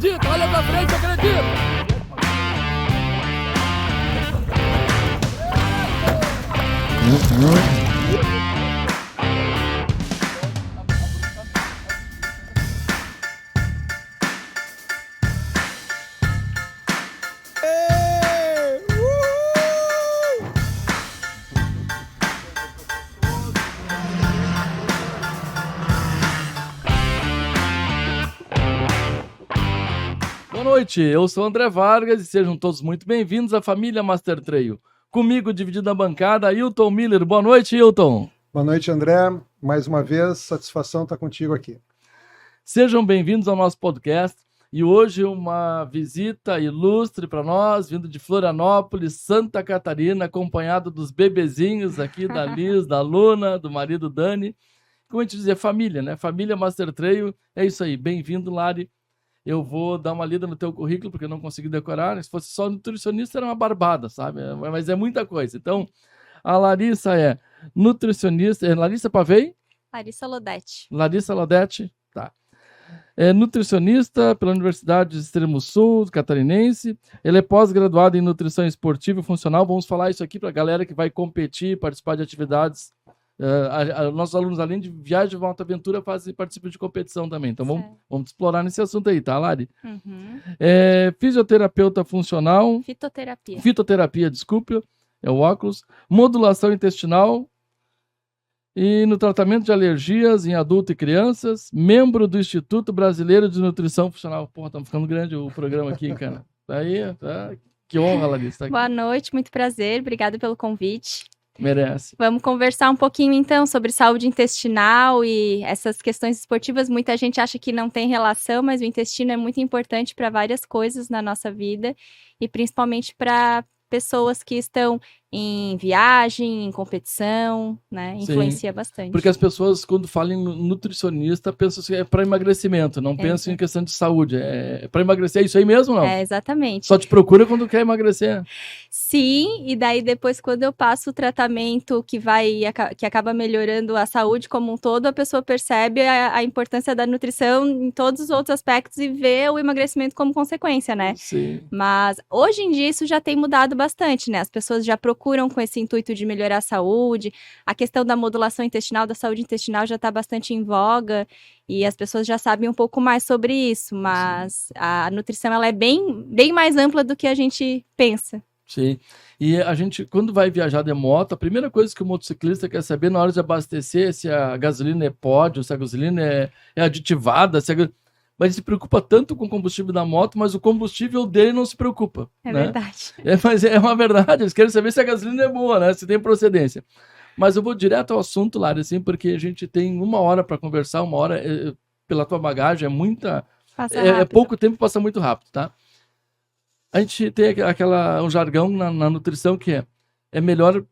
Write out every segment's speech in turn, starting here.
acredita, olha pra frente, acredita. Boa noite, eu sou André Vargas e sejam todos muito bem-vindos à família Master Trail. Comigo, dividindo a bancada, Hilton Miller. Boa noite, Hilton. Boa noite, André. Mais uma vez, satisfação estar contigo aqui. Sejam bem-vindos ao nosso podcast. E hoje uma visita ilustre para nós, vindo de Florianópolis, Santa Catarina, acompanhado dos bebezinhos aqui, da Liz, da Luna, do marido Dani. Como a gente dizia, família, né? Família Master Trail, é isso aí. Bem-vindo, Lari. Eu vou dar uma lida no teu currículo, porque eu não consegui decorar. Se fosse só nutricionista, era uma barbada, sabe? Mas é muita coisa. Então, a Larissa é nutricionista. É Larissa Pavei? Larissa Lodete. Larissa Lodete, tá. É nutricionista pela Universidade do Extremo Sul, catarinense. Ele é pós-graduado em nutrição esportiva e funcional. Vamos falar isso aqui para a galera que vai competir, participar de atividades. Nossos alunos, além de viagem de alta aventura, participam de competição também. Então vamos explorar nesse assunto aí, tá, Lari? Uhum. Fisioterapeuta funcional. Fitoterapia, desculpe. É o óculos. Modulação intestinal. E no tratamento de alergias em adulto e crianças. Membro do Instituto Brasileiro de Nutrição Funcional. Porra, tá ficando grande o programa aqui, cara. Aí, tá. Que honra, Larissa. Boa noite, muito prazer. Obrigada pelo convite. Merece. Vamos conversar um pouquinho, então, sobre saúde intestinal e essas questões esportivas. Muita gente acha que não tem relação, mas o intestino é muito importante para várias coisas na nossa vida e principalmente para pessoas que estão em viagem, em competição, né? Influencia bastante. Porque as pessoas, quando falam em nutricionista, pensam que é para emagrecimento, não pensam em questão de saúde. É para emagrecer, é isso aí mesmo, não? É, exatamente. Só te procura quando quer emagrecer. Sim, e daí depois, quando eu passo o tratamento que acaba melhorando a saúde como um todo, a pessoa percebe a importância da nutrição em todos os outros aspectos e vê o emagrecimento como consequência, né? Sim. Mas hoje em dia isso já tem mudado bastante, né? As pessoas já procuram com esse intuito de melhorar a saúde, a questão da modulação intestinal, da saúde intestinal já está bastante em voga e as pessoas já sabem um pouco mais sobre isso, mas a nutrição ela é bem mais ampla do que a gente pensa. Sim, e a gente, quando vai viajar de moto, a primeira coisa que o motociclista quer saber na hora de abastecer é se a gasolina é pódio, se a gasolina é aditivada, mas ele se preocupa tanto com o combustível da moto, mas o combustível dele não se preocupa. É, né? Verdade. Mas é uma verdade, eles querem saber se a gasolina é boa, né? Se tem procedência. Mas eu vou direto ao assunto, Lara, assim, porque a gente tem 1 hora para conversar, 1 hora pela tua bagagem, é pouco tempo, passa muito rápido, tá? A gente tem um jargão na nutrição que é melhor,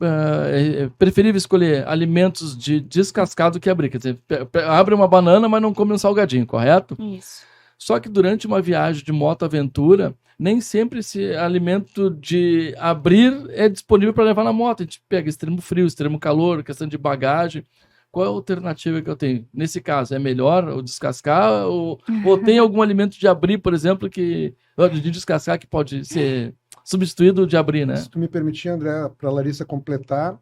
é preferível escolher alimentos de descascado que abrir. Quer dizer, abre uma banana, mas não come um salgadinho, correto? Isso. Só que durante uma viagem de moto aventura, nem sempre esse alimento de abrir é disponível para levar na moto. A gente pega extremo frio, extremo calor, questão de bagagem. Qual é a alternativa que eu tenho? Nesse caso, é melhor eu descascar ou tem algum alimento de abrir, por exemplo, de descascar que pode ser substituído de abrir, né? Se tu me permitir, André, para a Larissa completar,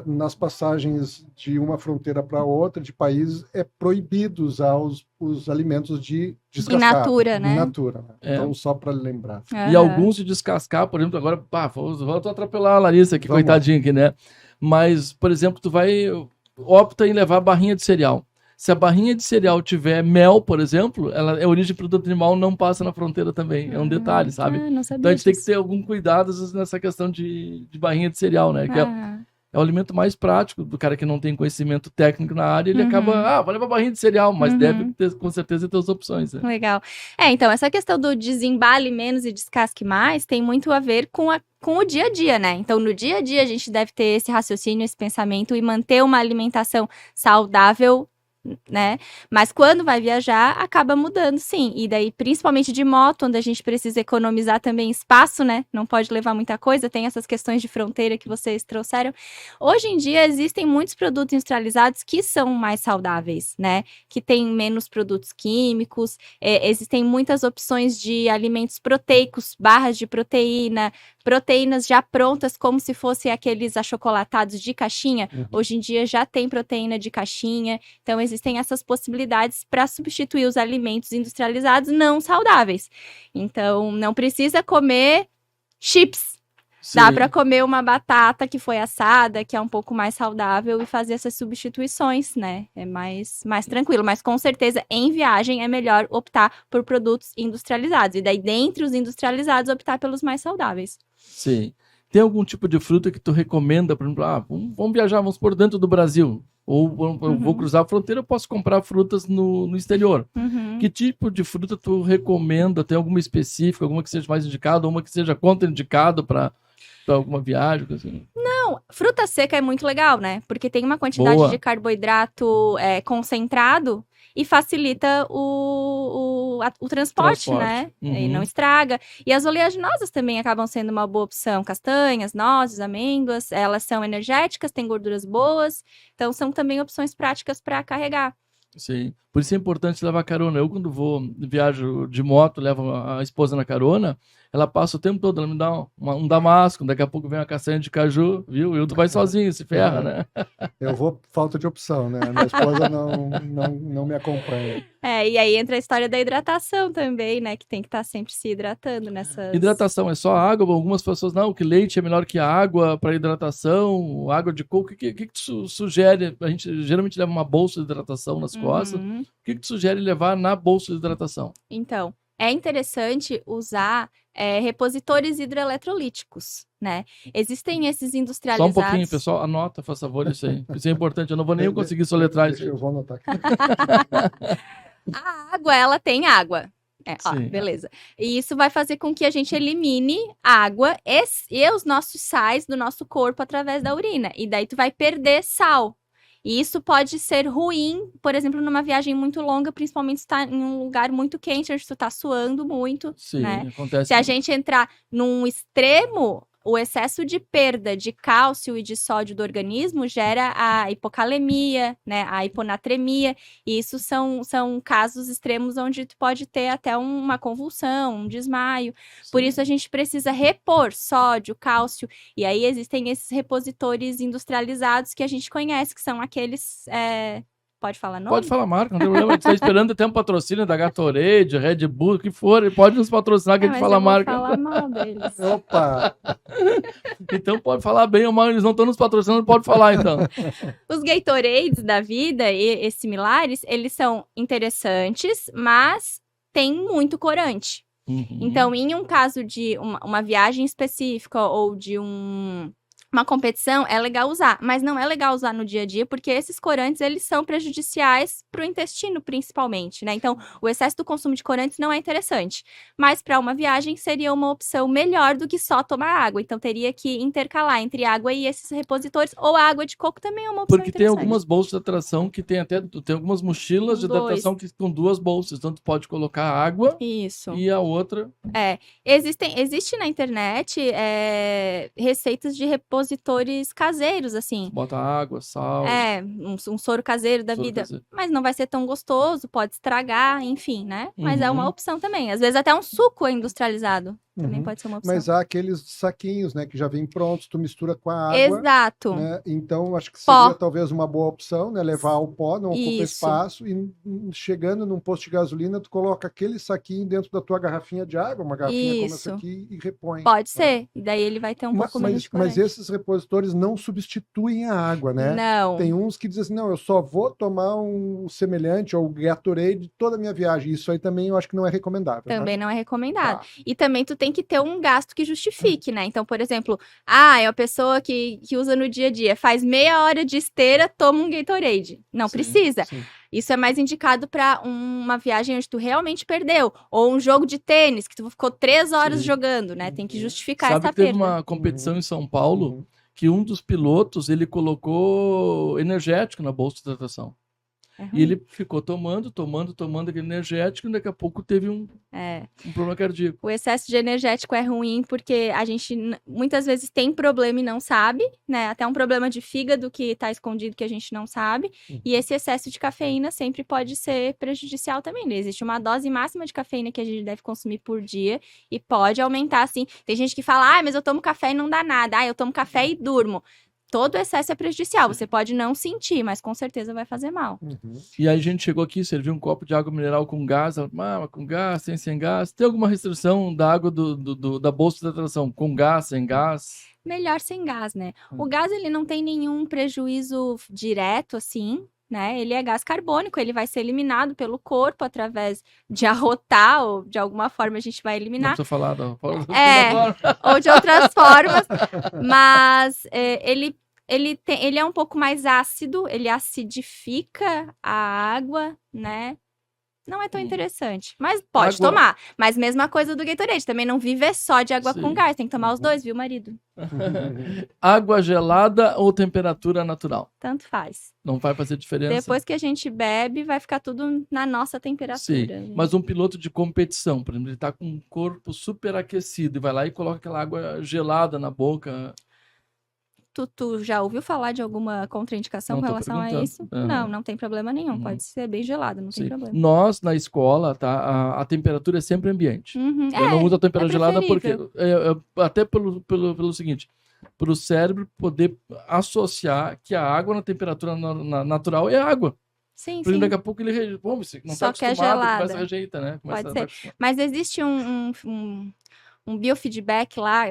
nas passagens de uma fronteira para outra, de países, é proibido usar os alimentos de descascar. In natura, né? In natura, né? Então, só para lembrar. E alguns de descascar, por exemplo, agora, vou atropelar a Larissa aqui, coitadinha aqui, né? Mas, por exemplo, opta em levar barrinha de cereal. Se a barrinha de cereal tiver mel, por exemplo, ela é origem de produto animal, não passa na fronteira também. É um detalhe, sabe? Não sabia então a gente tem que disso. ter algum cuidado às vezes, nessa questão de barrinha de cereal, né? Que é o alimento mais prático do cara que não tem conhecimento técnico na área, ele acaba, vou levar barrinha de cereal, mas deve ter, com certeza, ter as opções. Né? Legal. Então, essa questão do desembale menos e descasque mais tem muito a ver com o dia a dia, né? Então, no dia a dia, a gente deve ter esse raciocínio, esse pensamento e manter uma alimentação saudável né? Mas quando vai viajar, acaba mudando, sim. E daí, principalmente de moto, onde a gente precisa economizar também espaço, né? Não pode levar muita coisa, tem essas questões de fronteira que vocês trouxeram. Hoje em dia, existem muitos produtos industrializados que são mais saudáveis, né? Que têm menos produtos químicos, existem muitas opções de alimentos proteicos, barras de proteína, proteínas já prontas, como se fossem aqueles achocolatados de caixinha. Hoje em dia já tem proteína de caixinha, então existem essas possibilidades para substituir os alimentos industrializados não saudáveis. Então, não precisa comer chips. Dá Sim. para comer uma batata que foi assada, que é um pouco mais saudável, e fazer essas substituições, né? É mais tranquilo. Mas com certeza, em viagem, é melhor optar por produtos industrializados. E daí, dentre os industrializados, optar pelos mais saudáveis. Sim. Tem algum tipo de fruta que tu recomenda, por exemplo, vamos viajar, vamos por dentro do Brasil, ou eu vou cruzar a fronteira, eu posso comprar frutas no exterior. Que tipo de fruta tu recomenda? Tem alguma específica, alguma que seja mais indicada, ou uma que seja contraindicada para alguma viagem? Assim? Não, fruta seca é muito legal, né? Porque tem uma quantidade Boa. de carboidrato concentrado e facilita o transporte, né? E não estraga. E as oleaginosas também acabam sendo uma boa opção. Castanhas, nozes, amêndoas, elas são energéticas, têm gorduras boas. Então, são também opções práticas para carregar. Sim, por isso é importante levar carona. Eu, quando viajo de moto, levo a esposa na carona, ela passa o tempo todo, ela me dá um damasco, daqui a pouco vem uma castanha de caju, viu? E tu vai sozinho, se ferra, né? Eu vou falta de opção, né? Minha esposa não me acompanha. E aí entra a história da hidratação também, né? Que tem que estar sempre se hidratando nessas... Hidratação é só água? Algumas pessoas, não, que leite é melhor que água para hidratação, água de coco. O que tu sugere? A gente geralmente leva uma bolsa de hidratação nas costas. O que tu sugere levar na bolsa de hidratação? Então, é interessante usar repositores hidroeletrolíticos, né? Existem esses industrializados... Só um pouquinho, pessoal, anota, faz favor, isso aí. Isso é importante, eu não vou nem conseguir soletrar isso aí. Eu vou anotar aqui. A água, ela tem água. Beleza. E isso vai fazer com que a gente elimine água e os nossos sais do nosso corpo através da urina. E daí tu vai perder sal. E isso pode ser ruim, por exemplo, numa viagem muito longa, principalmente se tá em um lugar muito quente, onde tu tá suando muito, Sim, né? acontece. Se a gente entrar num extremo, o excesso de perda de cálcio e de sódio do organismo gera a hipocalemia, né, a hiponatremia, e isso são casos extremos onde tu pode ter até uma convulsão, um desmaio. Sim. Por isso a gente precisa repor sódio, cálcio, e aí existem esses repositores industrializados que a gente conhece, que são aqueles... Pode falar nome? Pode falar marca, não tem problema. A gente tá esperando até um patrocínio da Gatorade, Red Bull, o que for. Ele pode nos patrocinar que a gente fala a marca. Falar mal deles. Opa! Então pode falar bem ou mal, eles não estão nos patrocinando, pode falar então. Os Gatorades da vida e similares, eles são interessantes, mas tem muito corante. Então, em um caso de uma viagem específica ou de uma competição, é legal usar, mas não é legal usar no dia a dia, porque esses corantes, eles são prejudiciais para o intestino, principalmente, né? Então, o excesso do consumo de corantes não é interessante, mas para uma viagem seria uma opção melhor do que só tomar água, então teria que intercalar entre água e esses repositores, ou a água de coco também é uma opção porque tem algumas bolsas de hidratação que tem algumas mochilas de hidratação que com 2 bolsas, então tu pode colocar água e a outra... Existe na internet receitas de repositores caseiros, assim. Bota água, sal. Um soro caseiro da vida. Caseiro. Mas não vai ser tão gostoso, pode estragar, enfim, né? Mas é uma opção também. Às vezes até um suco é industrializado. Também pode ser uma opção. Mas há aqueles saquinhos, né, que já vêm prontos, tu mistura com a água. Exato. Né? Então, acho que seria talvez uma boa opção, né, levar o pó, não ocupa espaço, e chegando num posto de gasolina, tu coloca aquele saquinho dentro da tua garrafinha de água, uma garrafinha como essa aqui, e repõe. Pode ser, e daí ele vai ter um pouco menos de corante. Mas esses repositores não substituem a água, né? Não. Tem uns que dizem assim, não, eu só vou tomar um semelhante ou Gatorade toda a minha viagem. Isso aí também eu acho que não é recomendável. Também não é recomendado. E também tu tem que ter um gasto que justifique, né? Então, por exemplo, é a pessoa que usa no dia a dia, faz meia hora de esteira, toma um Gatorade. Não precisa. Sim. Isso é mais indicado para uma viagem onde tu realmente perdeu. Ou um jogo de tênis, que tu ficou 3 horas jogando, né? Tem que justificar essa perda. Teve uma competição em São Paulo que um dos pilotos, ele colocou energético na bolsa de hidratação. E ele ficou tomando aquele energético e daqui a pouco teve um problema cardíaco. O excesso de energético é ruim porque a gente muitas vezes tem problema e não sabe, né? Até um problema de fígado que tá escondido que a gente não sabe. E esse excesso de cafeína sempre pode ser prejudicial também, né? Existe uma dose máxima de cafeína que a gente deve consumir por dia e pode aumentar, assim. Tem gente que fala, mas eu tomo café e não dá nada. Eu tomo café e durmo. Todo excesso é prejudicial. Você pode não sentir, mas com certeza vai fazer mal. E aí a gente chegou aqui, serviu um copo de água mineral com gás. Com gás, sem gás. Tem alguma restrição da água da bolsa de hidratação? Com gás, sem gás? Melhor sem gás, né? O gás, ele não tem nenhum prejuízo direto, assim, né? Ele é gás carbônico, ele vai ser eliminado pelo corpo através de arrotar ou de alguma forma a gente vai eliminar. Não precisa falar, não. Ou de outras formas, mas ele é um pouco mais ácido, ele acidifica a água, né? Não é tão interessante, mas pode tomar. Mas mesma coisa do Gatorade, também não viver só de água com gás, tem que tomar os dois, viu, marido? Água gelada ou temperatura natural? Tanto faz. Não vai fazer diferença? Depois que a gente bebe, vai ficar tudo na nossa temperatura. Sim, mas um piloto de competição, por exemplo, ele tá com um corpo super aquecido e vai lá e coloca aquela água gelada na boca... Tu já ouviu falar de alguma contraindicação com relação a isso? Não tem problema nenhum. Pode ser bem gelado, não tem problema. Nós, na escola, tá, a temperatura é sempre ambiente. Eu não uso a temperatura gelada porque... até pelo seguinte, para o cérebro poder associar que a água na temperatura natural é água. Sim, porque daqui a pouco ele não está acostumado, começa a rejeita, né? Pode ser. Mas existe um biofeedback lá,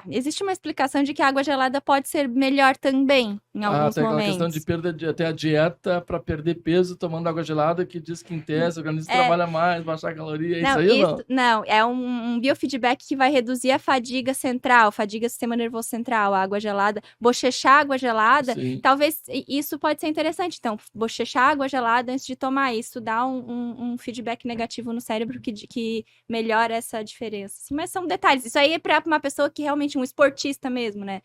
existe uma explicação de que a água gelada pode ser melhor também, em alguns tem momentos. Aquela questão de perda, até a dieta para perder peso tomando água gelada, que diz que em tese o organismo trabalha mais, baixar a caloria, isso aí ou não? Não, é um biofeedback que vai reduzir a fadiga central, fadiga do sistema nervoso central, a água gelada, bochechar água gelada, talvez isso pode ser interessante, então, bochechar água gelada antes de tomar isso, dá um feedback negativo no cérebro que melhora essa diferença, mas são detalhes. Isso aí é para uma pessoa que realmente um esportista mesmo, né?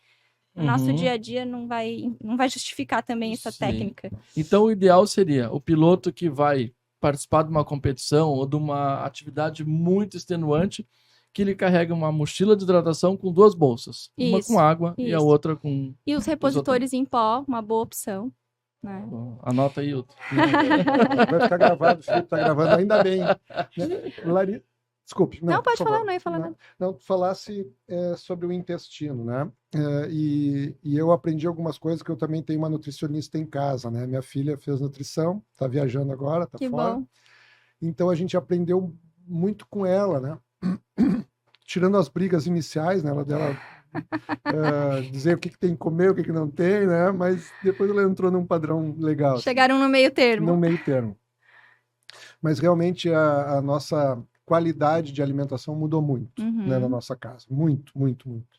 No nosso dia a dia não vai justificar também essa técnica. Então, o ideal seria o piloto que vai participar de uma competição ou de uma atividade muito extenuante, que ele carrega uma mochila de hidratação com 2 bolsas. Uma com água e a outra com... E os repositores em pó, uma boa opção. Né? Anota aí, Hilton. Vai ficar gravado, o Felipe tá gravando, ainda bem. Larissa... Desculpe. Não, pode falar, não ia falar nada. Não, tu falasse sobre o intestino, né? E eu aprendi algumas coisas que eu também tenho uma nutricionista em casa, né? Minha filha fez nutrição, tá viajando agora, tá fora. Bom. Então a gente aprendeu muito com ela, né? Tirando as brigas iniciais, né? Dela dizer o que tem que comer, o que não tem, né? Mas depois ela entrou num padrão legal. Chegaram no meio termo. No meio termo. Mas realmente a nossa qualidade de alimentação mudou muito, né, na nossa casa. Muito, muito, muito.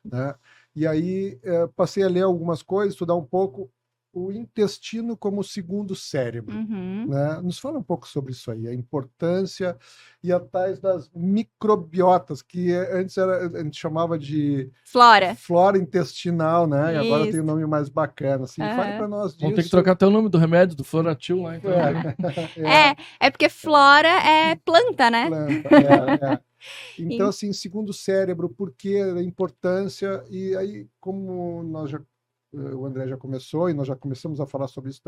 Né? E aí passei a ler algumas coisas, estudar um pouco o intestino como segundo cérebro. Né? Nos fala um pouco sobre isso aí, a importância e a tais das microbiotas, que antes a gente chamava de flora intestinal, né? E agora tem um nome mais bacana. Assim. Fale para nós disso. Vamos ter que trocar até o nome do remédio, do Floratil lá. Então. É porque flora é planta, né? Planta, Então, assim, segundo cérebro, por que a importância? E aí, como o André já começou, e nós já começamos a falar sobre isso,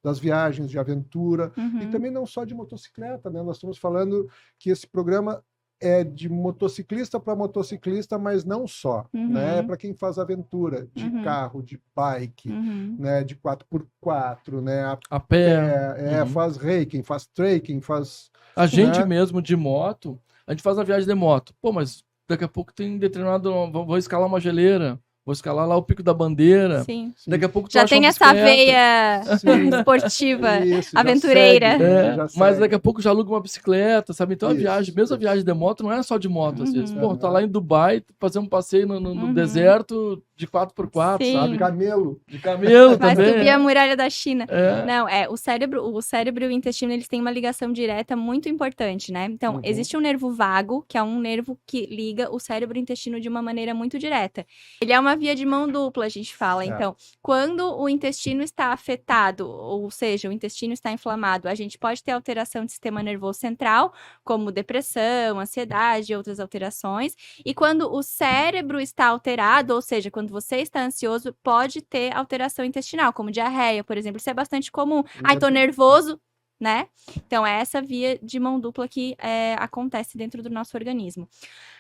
das viagens de aventura, e também não só de motocicleta, né? Nós estamos falando que esse programa é de motociclista para motociclista, mas não só, né? É para quem faz aventura, de carro, de bike, né? De 4x4, né? A pé. Faz hiking, faz trekking, faz... A gente mesmo de moto, a gente faz a viagem de moto. Pô, mas daqui a pouco tem determinado... Vou escalar uma geleira. Vou escalar lá o Pico da Bandeira. Sim. Daqui a pouco tu já tem essa veia esportiva, aventureira. Mas daqui a pouco já aluga uma bicicleta, sabe? Então a viagem, mesmo a viagem de moto, não é só de moto, às vezes. Pô, tá lá em Dubai, fazer um passeio no deserto, de 4x4, Sim. sabe? Camelo. De camelo Vai também. subir a muralha da China. É. Não, o cérebro e o intestino, eles têm uma ligação direta muito importante, né? Então, existe um nervo vago, que é um nervo que liga o cérebro e o intestino de uma maneira muito direta. Ele é uma via de mão dupla, a gente fala. Então, quando o intestino está afetado, ou seja, o intestino está inflamado, a gente pode ter alteração do sistema nervoso central, como depressão, ansiedade e outras alterações. E quando o cérebro está alterado, ou seja, quando você está ansioso, pode ter alteração intestinal, como diarreia, por exemplo. Isso é bastante comum. Ai, tô nervoso, né? Então, é essa via de mão dupla que acontece dentro do nosso organismo.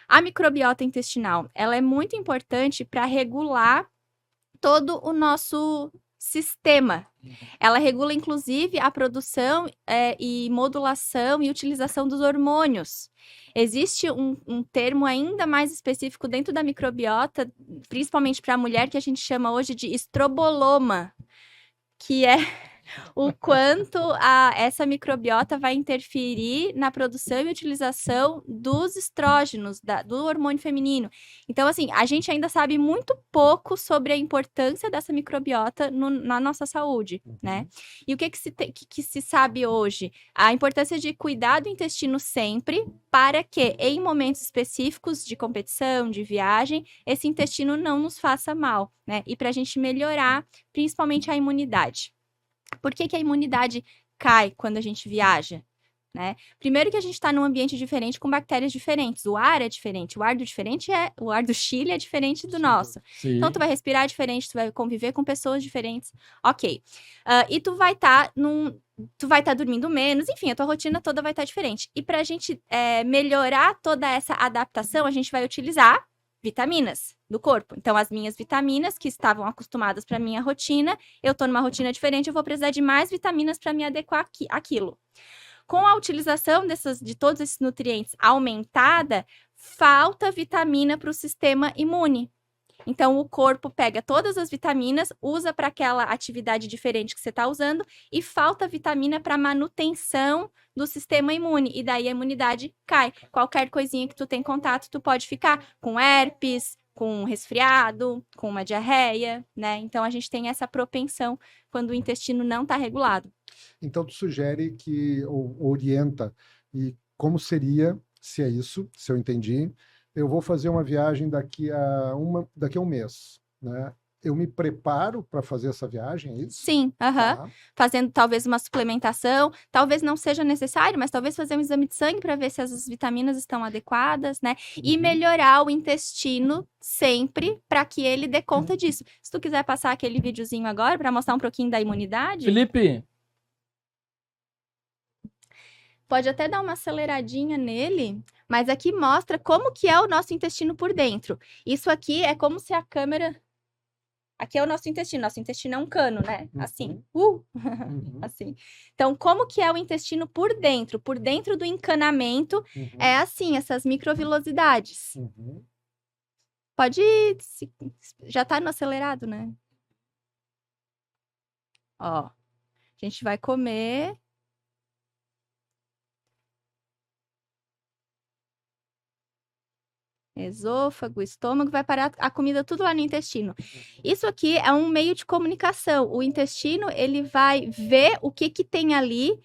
A microbiota intestinal, ela é muito importante para regular todo o nosso sistema. Ela regula, inclusive, a produção e modulação e utilização dos hormônios. Existe um termo ainda mais específico dentro da microbiota, principalmente para a mulher, que a gente chama hoje de estroboloma, que é o quanto essa microbiota vai interferir na produção e utilização dos estrógenos, do hormônio feminino. Então, assim, a gente ainda sabe muito pouco sobre a importância dessa microbiota na nossa saúde, né? E o que se sabe hoje? A importância de cuidar do intestino sempre, para que, em momentos específicos de competição, de viagem, esse intestino não nos faça mal, né? E para a gente melhorar, principalmente, a imunidade. Por que a imunidade cai quando a gente viaja? Né? Primeiro que a gente está num ambiente diferente com bactérias diferentes. O ar é diferente. O ar do Chile é diferente do nosso. Sim. Então, tu vai respirar diferente, tu vai conviver com pessoas diferentes. Ok. E tu vai estar dormindo menos. Enfim, a tua rotina toda vai estar diferente. E para a gente melhorar toda essa adaptação, a gente vai utilizar vitaminas do corpo. Então, as minhas vitaminas que estavam acostumadas para minha rotina, eu tô numa rotina diferente, eu vou precisar de mais vitaminas para me adequar àquilo. Com a utilização de todos esses nutrientes aumentada, falta vitamina para o sistema imune. Então, o corpo pega todas as vitaminas, usa para aquela atividade diferente que você está usando e falta vitamina para manutenção do sistema imune. E daí a imunidade cai. Qualquer coisinha que tu tem contato, tu pode ficar com herpes, com um resfriado, com uma diarreia, né? Então, a gente tem essa propensão quando o intestino não está regulado. Então, tu sugere que, ou orienta, e como seria, se é isso, se eu entendi, eu vou fazer uma viagem daqui a um mês, né? Eu me preparo para fazer essa viagem, é isso? Sim, Tá. Fazendo talvez uma suplementação, talvez não seja necessário, mas talvez fazer um exame de sangue para ver se as vitaminas estão adequadas, né? E melhorar o intestino sempre para que ele dê conta disso. Se tu quiser passar aquele videozinho agora para mostrar um pouquinho da imunidade. Felipe! Pode até dar uma aceleradinha nele, mas aqui mostra como que é o nosso intestino por dentro. Isso aqui é como se a câmera... Aqui é o nosso intestino é um cano, né? Assim, assim. Então, como que é o intestino por dentro? Por dentro do encanamento, é assim, essas microvilosidades. Pode ir, já tá no acelerado, né? Ó, a gente vai comer... Esôfago, estômago, vai parar a comida tudo lá no intestino. Isso aqui é um meio de comunicação. O intestino, ele vai ver o que tem ali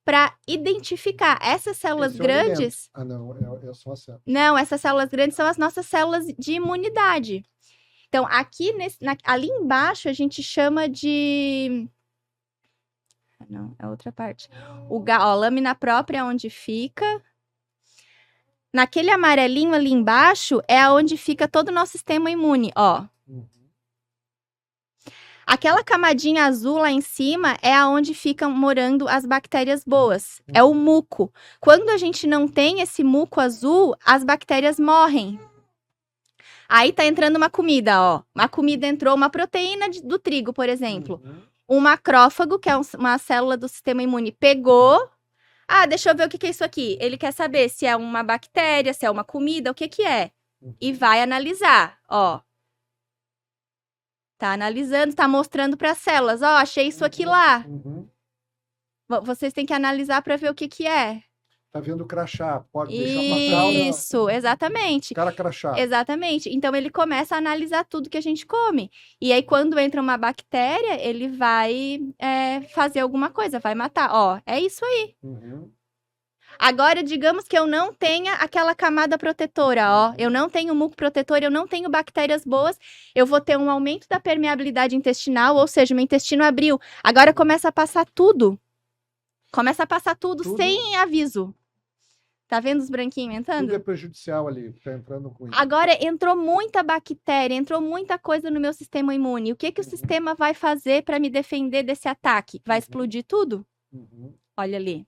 para identificar essas células grandes. Não, é só a célula. Não, essas células grandes são as nossas células de imunidade. Então, aqui, ali embaixo, a gente chama de... Não, é outra parte. A lâmina própria é onde fica... Naquele amarelinho ali embaixo é onde fica todo o nosso sistema imune, ó. Aquela camadinha azul lá em cima é aonde ficam morando as bactérias boas. É o muco. Quando a gente não tem esse muco azul, as bactérias morrem. Aí tá entrando uma comida, ó. Uma comida entrou, uma proteína do trigo, por exemplo. Um macrófago, que é uma célula do sistema imune, pegou... Ah, deixa eu ver o que é isso aqui. Ele quer saber se é uma bactéria, se é uma comida, o que é. E vai analisar, ó. Tá analisando, tá mostrando para as células. Ó, achei isso aqui lá. Vocês têm que analisar para ver o que é. Tá vendo crachá, pode deixar passar. Isso, exatamente. Cara crachá. Exatamente. Então, ele começa a analisar tudo que a gente come. E aí, quando entra uma bactéria, ele vai fazer alguma coisa, vai matar. Ó, é isso aí. Uhum. Agora, digamos que eu não tenha aquela camada protetora, ó. Eu não tenho muco protetor, eu não tenho bactérias boas. Eu vou ter um aumento da permeabilidade intestinal, ou seja, meu intestino abriu. Agora começa a passar tudo. Começa a passar tudo sem aviso. Tá vendo os branquinhos entrando? Tudo é prejudicial ali, tá entrando com isso. Agora, entrou muita bactéria, entrou muita coisa no meu sistema imune. O que o sistema vai fazer para me defender desse ataque? Vai explodir tudo? Olha ali.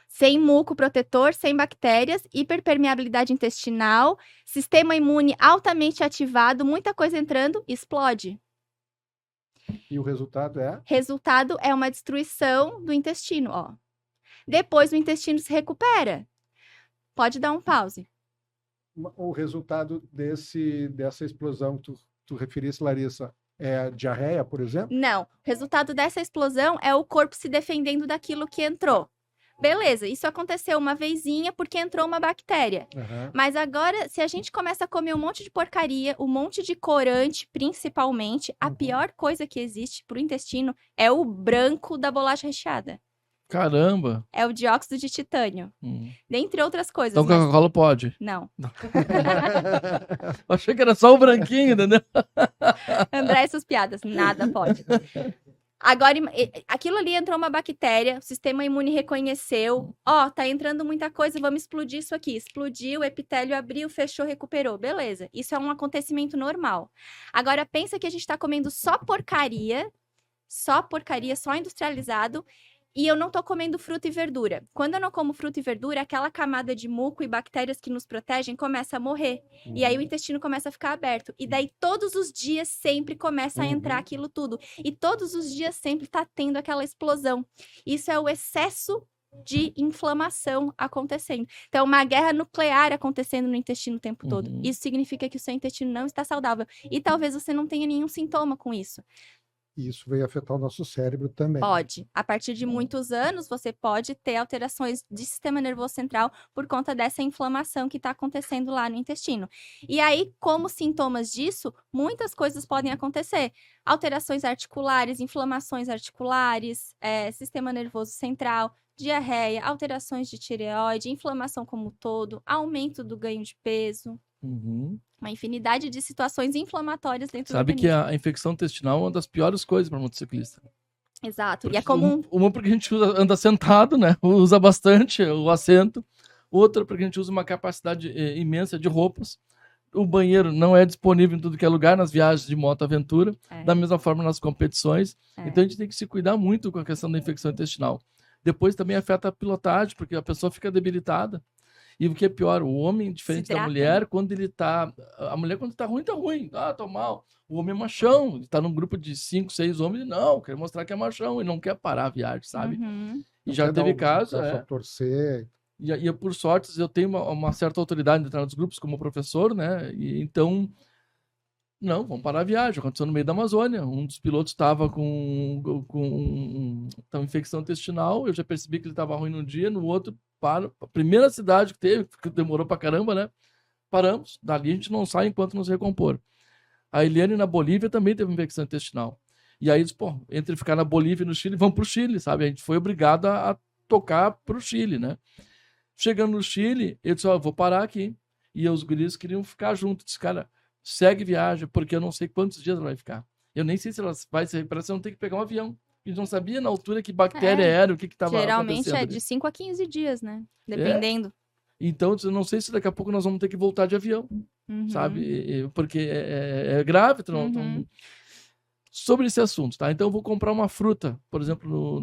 Sem muco protetor, sem bactérias, hiperpermeabilidade intestinal, sistema imune altamente ativado, muita coisa entrando, explode. E o resultado é? Resultado é uma destruição do intestino, ó. Depois o intestino se recupera. Pode dar um pause. O resultado dessa explosão que tu referisse, Larissa, é diarreia, por exemplo? Não. O resultado dessa explosão é o corpo se defendendo daquilo que entrou. Beleza, isso aconteceu uma vezinha porque entrou uma bactéria. Uhum. Mas agora, se a gente começa a comer um monte de porcaria, um monte de corante, principalmente, a pior coisa que existe pro intestino é o branco da bolacha recheada. Caramba! É o dióxido de titânio. Dentre outras coisas. Então Coca-Cola pode? Não. Eu achei que era só o branquinho, entendeu? André, essas piadas. Nada pode. Agora, aquilo ali entrou uma bactéria, o sistema imune reconheceu. Ó, tá entrando muita coisa, vamos explodir isso aqui. Explodiu, o epitélio abriu, fechou, recuperou. Beleza. Isso é um acontecimento normal. Agora, pensa que a gente tá comendo só porcaria, só industrializado. E eu não tô comendo fruta e verdura. Quando eu não como fruta e verdura, aquela camada de muco e bactérias que nos protegem começa a morrer. E aí o intestino começa a ficar aberto. E daí todos os dias sempre começa a entrar aquilo tudo. E todos os dias sempre tá tendo aquela explosão. Isso é o excesso de inflamação acontecendo. Então, uma guerra nuclear acontecendo no intestino o tempo todo. Isso significa que o seu intestino não está saudável. E talvez você não tenha nenhum sintoma com isso. E isso vai afetar o nosso cérebro também. Pode. A partir de muitos anos, você pode ter alterações de sistema nervoso central por conta dessa inflamação que está acontecendo lá no intestino. E aí, como sintomas disso, muitas coisas podem acontecer. Alterações articulares, inflamações articulares, sistema nervoso central, diarreia, alterações de tireoide, inflamação como um todo, aumento do ganho de peso. Uma infinidade de situações inflamatórias dentro do organismo. Sabe que a infecção intestinal é uma das piores coisas para motociclista. Exato. Porque e é comum. Uma porque a gente anda sentado, né? Usa bastante o assento. Outra porque a gente usa uma capacidade imensa de roupas. O banheiro não é disponível em tudo que é lugar nas viagens de moto aventura. Da mesma forma nas competições. Então a gente tem que se cuidar muito com a questão da infecção intestinal. Depois também afeta a pilotagem, porque a pessoa fica debilitada. E o que é pior, o homem, diferente da mulher, quando ele tá... A mulher, quando tá ruim, tá ruim. Ah, tô mal. O homem é machão. Ele tá num grupo de 5, 6 homens e não, quer mostrar que é machão. E não quer parar a viagem, sabe? E já teve caso... torcer. E por sorte, eu tenho uma certa autoridade de entrar nos grupos como professor, né? E então... Não, vamos parar a viagem. Aconteceu no meio da Amazônia. Um dos pilotos estava com infecção intestinal. Eu já percebi que ele estava ruim num dia, no outro... A primeira cidade que teve, que demorou pra caramba, né? Paramos. Dali a gente não sai enquanto nos recompor. A Eliane na Bolívia também teve infecção intestinal. E aí, entre ficar na Bolívia e no Chile, vamos pro Chile, sabe? A gente foi obrigado a tocar pro Chile, né? Chegando no Chile, eu disse, vou parar aqui. E os guris queriam ficar juntos. Disse, cara, segue viagem, porque eu não sei quantos dias ela vai ficar. Eu nem sei se ela vai se recuperar, você não tem que pegar um avião. A gente não sabia na altura que bactéria era, o que estava acontecendo. Geralmente é de 5 a 15 dias, né? Dependendo. Então, eu não sei se daqui a pouco nós vamos ter que voltar de avião, sabe? Porque é grave. Sobre esse assunto, tá? Então, eu vou comprar uma fruta, por exemplo,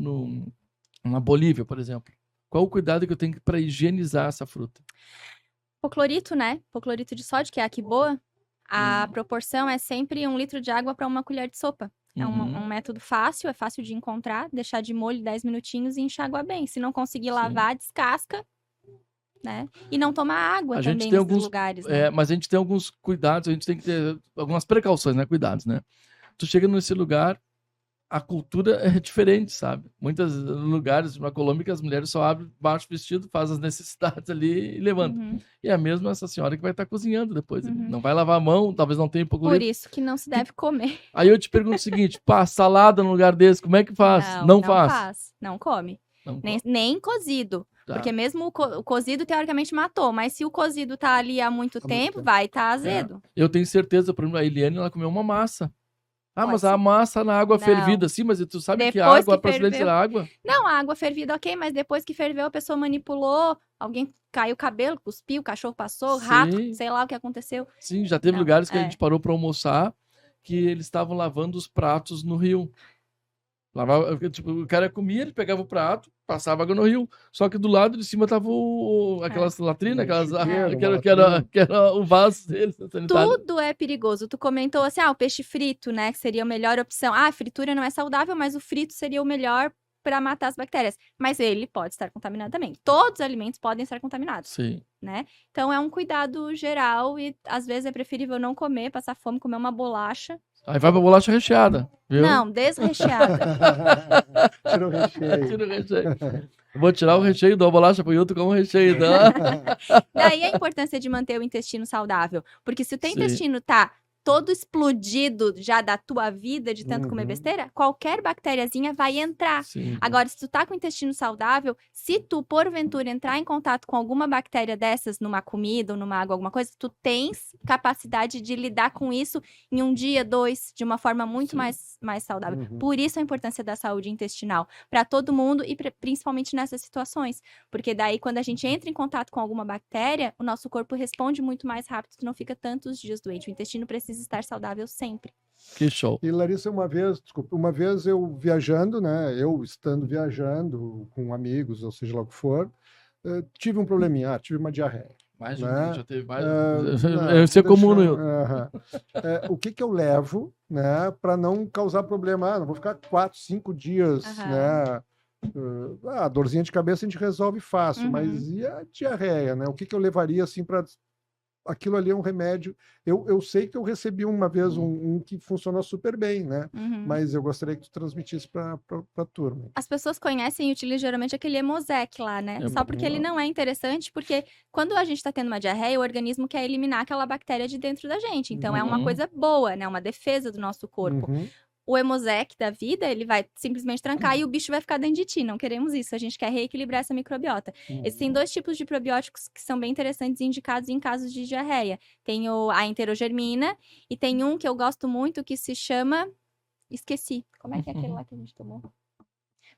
na Bolívia, por exemplo. Qual o cuidado que eu tenho para higienizar essa fruta? Hipoclorito, né? Hipoclorito de sódio, que é a Quiboa. A proporção é sempre 1 litro de água para 1 colher de sopa. É um método fácil, é fácil de encontrar, deixar de molho 10 minutinhos e enxaguar bem. Se não conseguir lavar, descasca, né? E não tomar água também nesses lugares, né? Mas a gente tem alguns cuidados, a gente tem que ter algumas precauções, né? Cuidados, né? Tu chega nesse lugar, a cultura é diferente, sabe? Muitos lugares na Colômbia que as mulheres só abrem baixo vestido, fazem as necessidades ali e levantam. E é a mesma essa senhora que vai estar cozinhando depois. Não vai lavar a mão, talvez não tenha pouco. Por isso que não se deve comer. Aí eu te pergunto o seguinte, salada no lugar desse, como é que faz? Não faz. Não come. Nem cozido. Tá. Porque mesmo o cozido, teoricamente, matou. Mas se o cozido tá ali há muito tempo, vai estar azedo. Eu tenho certeza, por exemplo, a Eliane, ela comeu uma massa. Mas a massa na água fervida, sim, mas tu sabe que a água, a procedência da água? Não, a água fervida, ok, mas depois que ferveu, a pessoa manipulou, alguém caiu o cabelo, cuspiu, o cachorro passou, rato, sei lá o que aconteceu. Sim, já teve lugares que a gente parou para almoçar, que eles estavam lavando os pratos no rio. Tipo, o cara comia, ele pegava o prato, passava água no rio, só que do lado de cima tava aquelas latrinas, que era o vaso deles. Tudo é perigoso. Tu comentou assim, o peixe frito, né, que seria a melhor opção. A fritura não é saudável, mas o frito seria o melhor para matar as bactérias. Mas ele pode estar contaminado também. Todos os alimentos podem estar contaminados. Sim. Né? Então é um cuidado geral e às vezes é preferível não comer, passar fome, comer uma bolacha. Aí vai pra bolacha recheada, viu? Não, desrecheada. Tira o recheio. Eu vou tirar o recheio da bolacha pro Hilton com o recheio da... Daí a importância de manter o intestino saudável. Porque se o teu intestino tá todo explodido já da tua vida de tanto comer besteira, qualquer bactériazinha vai entrar. Sim. Agora, se tu tá com o intestino saudável, se tu, porventura, entrar em contato com alguma bactéria dessas numa comida ou numa água, alguma coisa, tu tens capacidade de lidar com isso em um dia, 2, de uma forma muito mais saudável. Por isso a importância da saúde intestinal para todo mundo e principalmente nessas situações. Porque daí, quando a gente entra em contato com alguma bactéria, o nosso corpo responde muito mais rápido, tu não fica tantos dias doente. O intestino precisa estar saudável sempre. Que show. E Larissa, uma vez eu viajando, né? Eu estando viajando com amigos, ou seja lá o que for, tive um probleminha, tive uma diarreia. Mais né? Já teve mais. Isso é comum. O que eu levo, né, para não causar problema? Não vou ficar 4, 5 dias, né? A dorzinha de cabeça a gente resolve fácil, mas e a diarreia, né? O que eu levaria assim para aquilo ali é um remédio. Eu sei que eu recebi uma vez um que funcionou super bem, né? Mas eu gostaria que tu transmitisse para a turma. As pessoas conhecem e utilizam geralmente aquele Hemosec lá, né? Só porque ele não é interessante, porque quando a gente está tendo uma diarreia, o organismo quer eliminar aquela bactéria de dentro da gente. Então é uma coisa boa, né? Uma defesa do nosso corpo. O Hemosec da vida, ele vai simplesmente trancar e o bicho vai ficar dentro de ti. Não queremos isso, a gente quer reequilibrar essa microbiota. Existem 2 tipos de probióticos que são bem interessantes e indicados em casos de diarreia. Tem a enterogermina e tem um que eu gosto muito que se chama... Esqueci. Como é que é aquele lá que a gente tomou?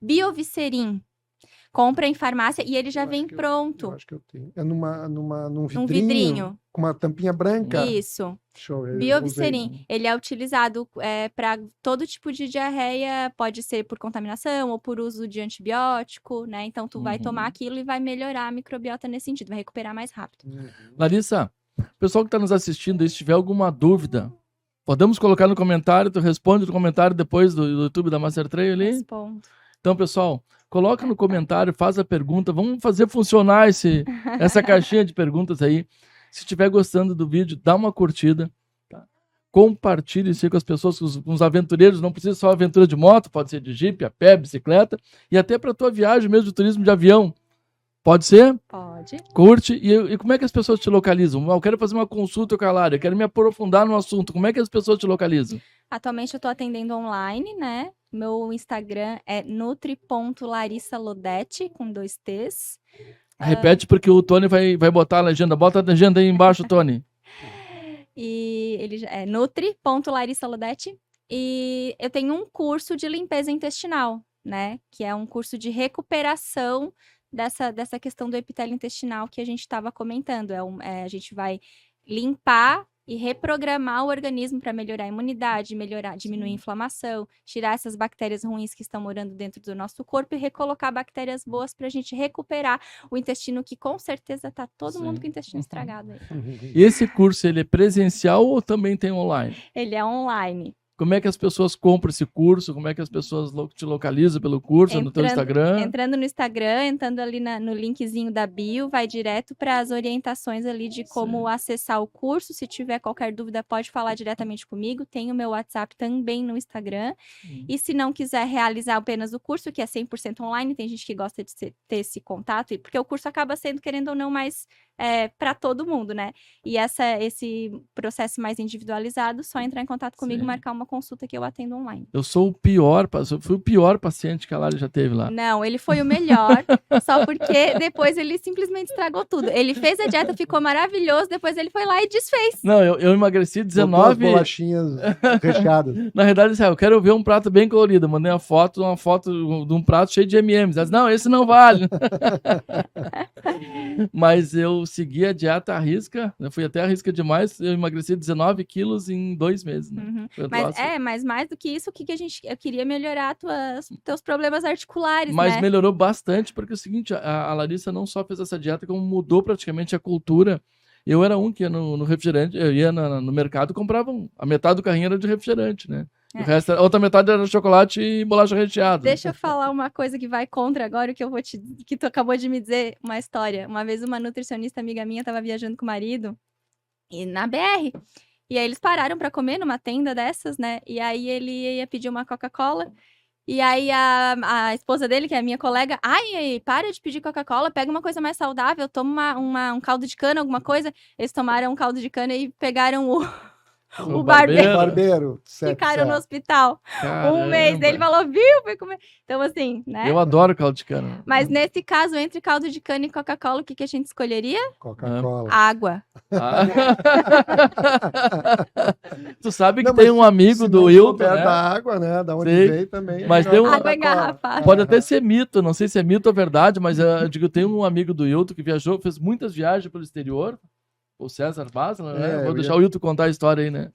Biovicerin. Compra em farmácia e ele já vem pronto. Eu acho que eu tenho. É num vidrinho. Com uma tampinha branca. Isso. Biovicerin. Ele é utilizado para todo tipo de diarreia, pode ser por contaminação ou por uso de antibiótico, né? Então, tu vai tomar aquilo e vai melhorar a microbiota nesse sentido, vai recuperar mais rápido. Larissa, o pessoal que está nos assistindo, se tiver alguma dúvida, podemos colocar no comentário, tu responde no comentário depois do YouTube da Master Trail ali? Respondo. Então, pessoal, coloca no comentário, faz a pergunta, vamos fazer funcionar essa caixinha de perguntas aí. Se estiver gostando do vídeo, dá uma curtida, tá? Compartilhe isso aí com as pessoas, com os aventureiros, não precisa só aventura de moto, pode ser de jipe, a pé, bicicleta, e até para a tua viagem mesmo de turismo de avião. Pode ser? Pode. Curte. E como é que as pessoas te localizam? Eu quero fazer uma consulta com a Lara, eu quero me aprofundar no assunto. Como é que as pessoas te localizam? Atualmente eu estou atendendo online, né? Meu Instagram é nutri.larissalodete, com 2 T's. Repete porque o Tony vai botar a legenda. Bota a legenda aí embaixo, Tony. E ele é nutri.larissalodete. E eu tenho um curso de limpeza intestinal, né? Que é um curso de recuperação dessa questão do epitélio intestinal que a gente estava comentando. A gente vai limpar e reprogramar o organismo para melhorar a imunidade, diminuir a inflamação, tirar essas bactérias ruins que estão morando dentro do nosso corpo e recolocar bactérias boas para a gente recuperar o intestino, que com certeza está todo mundo com o intestino estragado aí. E esse curso, ele é presencial ou também tem online? Ele é online. Como é que as pessoas compram esse curso? Como é que as pessoas te localizam pelo curso, no teu Instagram? Entrando no Instagram, entrando ali no linkzinho da bio, vai direto para as orientações ali de como acessar o curso. Se tiver qualquer dúvida, pode falar diretamente comigo. Tem o meu WhatsApp também no Instagram. E se não quiser realizar apenas o curso, que é 100% online, tem gente que gosta de ter esse contato, porque o curso acaba sendo, querendo ou não, mais para todo mundo, né? E esse processo mais individualizado, só entrar em contato comigo e marcar uma consulta que eu atendo online. Eu fui o pior paciente que a Lari já teve lá. Não, ele foi o melhor, só porque depois ele simplesmente estragou tudo. Ele fez a dieta, ficou maravilhoso, depois ele foi lá e desfez. Não, eu emagreci 19... bolachinhas recheadas. Na verdade, eu quero ver um prato bem colorido. Eu mandei uma foto de um prato cheio de M&M's. Ela disse, não, esse não vale. Mas eu segui a dieta à risca, eu fui até à risca demais, eu emagreci 19 quilos em 2 meses. Né? Mas mais do que isso, eu queria melhorar teus problemas articulares, Mas melhorou bastante, porque é o seguinte, a Larissa não só fez essa dieta, como mudou praticamente a cultura. Eu era um que ia no refrigerante, eu ia no mercado e comprava a metade do carrinho era de refrigerante, né? O resto, a outra metade era chocolate e bolacha recheada. Deixa eu falar uma coisa que vai contra agora, que tu acabou de me dizer, uma história. Uma vez uma nutricionista amiga minha estava viajando com o marido e na BR. E aí eles pararam para comer numa tenda dessas, né? E aí ele ia pedir uma Coca-Cola. E aí a esposa dele, que é a minha colega, para de pedir Coca-Cola, pega uma coisa mais saudável, toma um caldo de cana, alguma coisa. Eles tomaram um caldo de cana e pegaram o barbeiro. Ficaram no hospital. Caramba. 1 mês. Daí ele falou, viu? Foi comer. Então, assim, né? Eu adoro caldo de cana. Mas nesse caso, entre caldo de cana e Coca-Cola, o que a gente escolheria? Coca-Cola. Água. Tu sabe que tem um amigo do Wilton, né? Da água, né? Da onde veio também. Mas tem água engarrafada. Pode até ser mito, não sei se é mito ou verdade, mas eu digo, tem um amigo do Wilton que viajou, fez muitas viagens pelo exterior. O César Basler, né? Vou deixar o Wilton contar a história aí, né?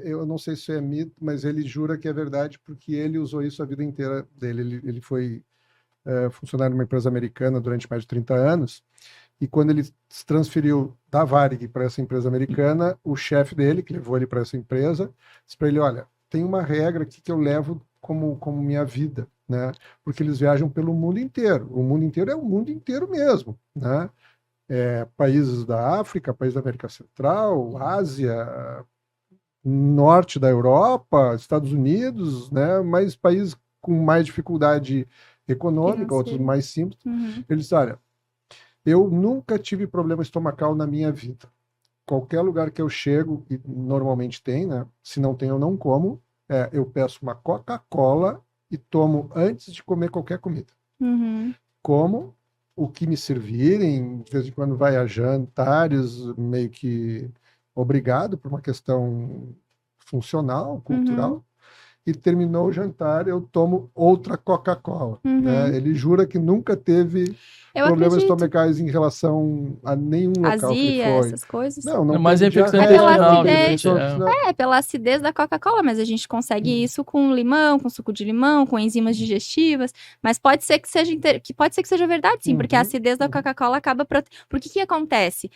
Eu não sei se é mito, mas ele jura que é verdade porque ele usou isso a vida inteira dele. Ele foi funcionário de uma empresa americana durante mais de 30 anos e quando ele se transferiu da Varig para essa empresa americana, o chefe dele, que levou ele para essa empresa, disse para ele, olha, tem uma regra aqui que eu levo como minha vida, né? Porque eles viajam pelo mundo inteiro. O mundo inteiro é o mundo inteiro mesmo, né? Países da África, países da América Central, Ásia, norte da Europa, Estados Unidos, né? Mas países com mais dificuldade econômica, outros mais simples. Eles disseram, olha, eu nunca tive problema estomacal na minha vida. Qualquer lugar que eu chego, e normalmente tem, né? Se não tem, eu não como. Eu peço uma Coca-Cola e tomo antes de comer qualquer comida. Como o que me servirem, de vez em quando vai a jantares, meio que obrigado por uma questão funcional, cultural, e terminou o jantar, eu tomo outra Coca-Cola. Né? Ele jura que nunca teve problemas estomacais em relação a nenhum local que ele foi. Essas coisas. Não mas é infecção intestinal. Pela acidez da Coca-Cola, mas a gente consegue isso com limão, com suco de limão, com enzimas digestivas, mas pode ser que seja verdade, sim, porque a acidez da Coca-Cola acaba... Por que acontece?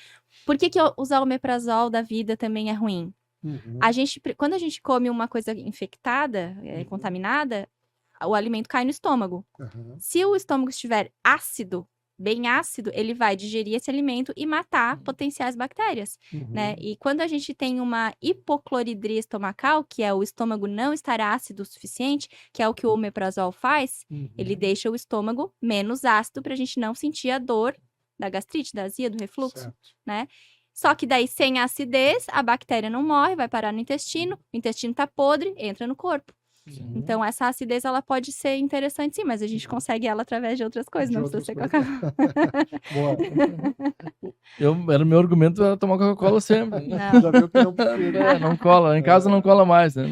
Por que usar o omeprazol da vida também é ruim? Quando a gente come uma coisa infectada, contaminada, o alimento cai no estômago. Se o estômago estiver ácido, bem ácido, ele vai digerir esse alimento e matar potenciais bactérias, né? E quando a gente tem uma hipocloridria estomacal, que é o estômago não estar ácido o suficiente, que é o que o omeprazol faz, ele deixa o estômago menos ácido para a gente não sentir a dor da gastrite, da azia, do refluxo, né? Só que daí, sem acidez, a bactéria não morre, vai parar no intestino, o intestino tá podre, entra no corpo. Então, essa acidez, ela pode ser interessante, sim, mas a gente consegue ela através de outras coisas, não precisa ser Coca-Cola. Era o meu argumento, era tomar Coca-Cola sempre. Não. Já viu que não precisa. Não cola, em casa não cola mais, né?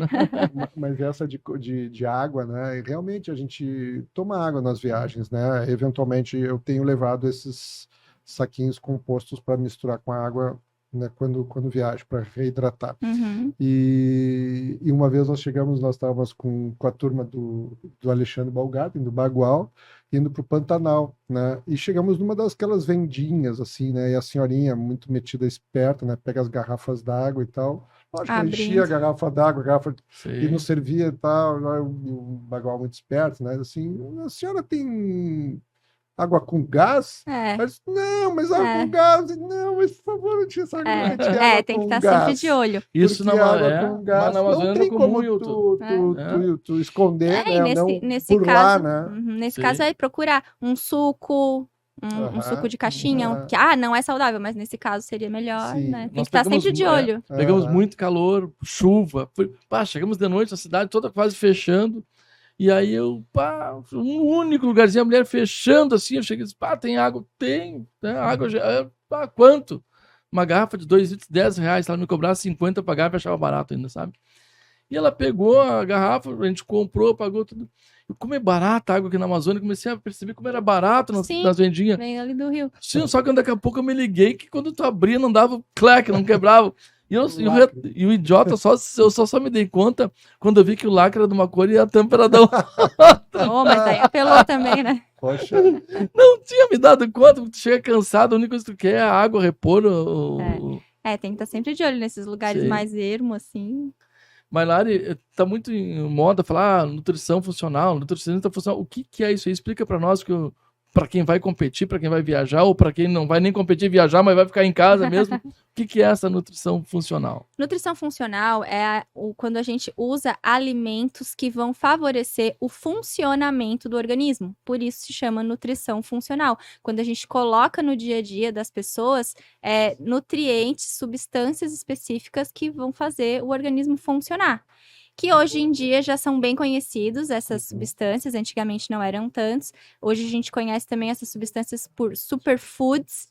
Mas essa de água, né? Realmente a gente toma água nas viagens, né? Eventualmente eu tenho levado esses saquinhos compostos para misturar com a água, né, quando viajo, para reidratar. E uma vez nós estávamos com a turma do Alexandre Balgarten, do Bagual, indo para o Pantanal, né? E chegamos numa daquelas vendinhas, assim, né? E a senhorinha, muito metida, esperta, né? Pega as garrafas d'água e tal. enchia a garrafa d'água, e não servia e tal. O Bagual muito esperto, né? Assim, a senhora tem água com gás? Mas, não, mas água com gás. Não, mas por favor, não tinha essa água. Tem que estar sempre de olho. Isso na Amazônia não tem como tu esconder, né? Nesse por caso, lá, né? Nesse caso aí, procurar um suco... Um suco de caixinha, que não é saudável, mas nesse caso seria melhor, né? Tem que estar sempre de olho. Pegamos muito calor, chuva. Chegamos de noite, a cidade toda quase fechando. E aí um único lugarzinho, a mulher fechando assim, eu cheguei e disse, tem água? Tem, né? Água, quanto? Uma garrafa de 2 litros, R$10, se ela me cobrasse 50 para garrafa, eu achava barato ainda, sabe? E ela pegou a garrafa, a gente comprou, pagou tudo. E como é barata a água aqui na Amazônia, comecei a perceber como era barato nas vendinhas. Vem ali do Rio. Sim, só que daqui a pouco eu me liguei que quando tu abria não dava clack, não quebrava. E o idiota, eu só me dei conta quando eu vi que o lacre era de uma cor e a tampa era da outra. Mas daí apelou também, né? Poxa. Não tinha me dado conta, tu chega cansado, a única coisa que tu quer é a água, repor. Tem que estar sempre de olho nesses lugares mais ermos, assim. Mas, Lari, tá muito em moda falar nutrição funcional, nutricionista funcional. O que é isso aí? Explica para nós, para quem vai competir, para quem vai viajar, ou para quem não vai nem competir e viajar, mas vai ficar em casa mesmo. O que é essa nutrição funcional? Nutrição funcional é quando a gente usa alimentos que vão favorecer o funcionamento do organismo. Por isso se chama nutrição funcional. Quando a gente coloca no dia a dia das pessoas nutrientes, substâncias específicas que vão fazer o organismo funcionar. Que hoje em dia já são bem conhecidos, essas substâncias, antigamente não eram tantos. Hoje a gente conhece também essas substâncias por superfoods,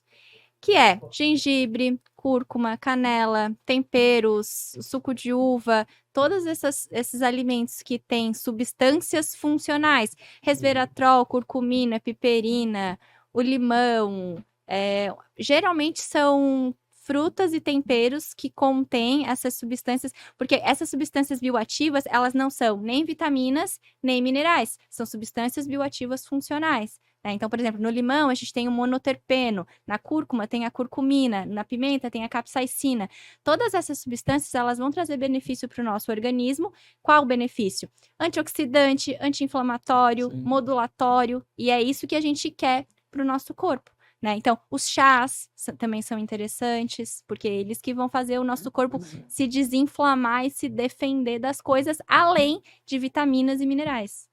que é gengibre, cúrcuma, canela, temperos, suco de uva, todos esses alimentos que têm substâncias funcionais, resveratrol, curcumina, piperina, o limão, geralmente são frutas e temperos que contêm essas substâncias, porque essas substâncias bioativas, elas não são nem vitaminas, nem minerais, são substâncias bioativas funcionais. Então, por exemplo, no limão a gente tem o monoterpeno, na cúrcuma tem a curcumina, na pimenta tem a capsaicina. Todas essas substâncias, elas vão trazer benefício para o nosso organismo. Qual o benefício? Antioxidante, anti-inflamatório, modulatório, e é isso que a gente quer para o nosso corpo. Então, os chás também são interessantes, porque eles que vão fazer o nosso corpo se desinflamar e se defender das coisas, além de vitaminas e minerais.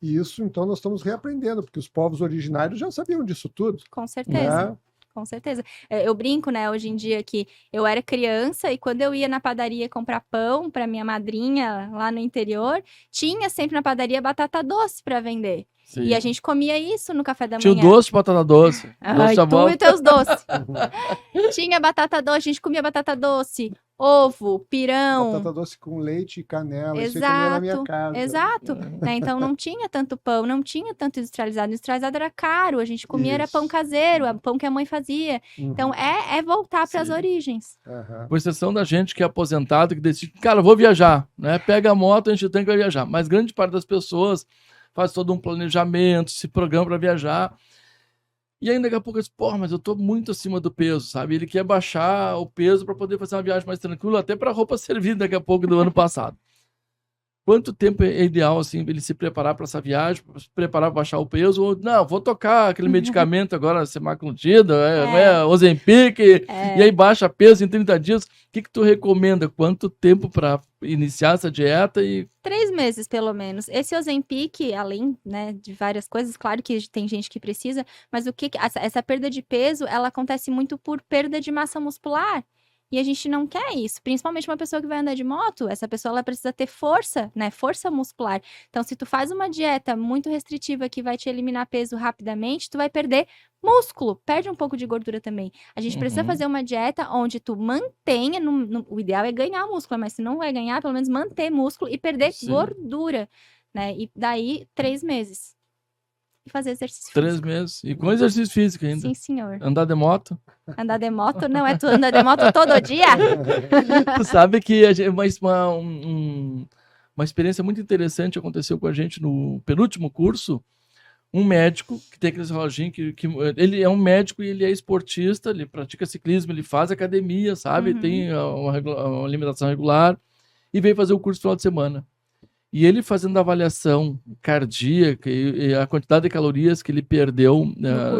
E isso, então, nós estamos reaprendendo, porque os povos originários já sabiam disso tudo. Com certeza. Né? Com certeza. Eu brinco, hoje em dia que eu era criança e quando eu ia na padaria comprar pão para minha madrinha lá no interior, tinha sempre na padaria batata doce para vender. Sim. E a gente comia isso no café da manhã. Tinha o doce de batata doce. Tu e teus doces. Tinha batata doce, a gente comia batata doce, ovo, pirão. Batata doce com leite e canela. Exato, isso eu comia na minha casa. Exato. Então não tinha tanto pão, não tinha tanto industrializado. Industrializado era caro, a gente comia era pão caseiro, pão que a mãe fazia. Então é voltar para as origens. Por exceção da gente que é aposentado, que decide, cara, eu vou viajar, né? Pega a moto, a gente tem que viajar. Mas grande parte das pessoas faz todo um planejamento, se programa para viajar. E aí daqui a pouco eu disse, mas eu tô muito acima do peso, sabe? Ele quer baixar o peso para poder fazer uma viagem mais tranquila, até para roupa servir daqui a pouco do ano passado. Quanto tempo é ideal, assim, ele se preparar para essa viagem, se preparar para baixar o peso? Ou, não, vou tocar aquele medicamento agora, semaglutida, Ozempic, e aí baixa peso em 30 dias. O que tu recomenda? Quanto tempo para iniciar essa dieta? 3 meses, pelo menos. Esse Ozempic, além, de várias coisas, claro que tem gente que precisa, mas essa perda de peso, ela acontece muito por perda de massa muscular. E a gente não quer isso, principalmente uma pessoa que vai andar de moto, essa pessoa ela precisa ter força, força muscular. Então, se tu faz uma dieta muito restritiva que vai te eliminar peso rapidamente, tu vai perder músculo, perde um pouco de gordura também. A gente precisa fazer uma dieta onde tu mantenha, o ideal é ganhar músculo, mas se não vai ganhar, pelo menos manter músculo e perder gordura, E daí, 3 meses. E fazer exercício físico. 3 meses. E com exercício físico ainda. Sim, senhor. Andar de moto? Andar de moto? Não, tu anda de moto todo dia? Tu sabe que uma experiência muito interessante aconteceu com a gente no penúltimo curso. um médico que tem aqueles reloginhos que ele é um médico e ele é esportista, ele pratica ciclismo, ele faz academia, sabe? Tem uma alimentação regular e veio fazer o curso no final de semana. E ele fazendo a avaliação cardíaca e a quantidade de calorias que ele perdeu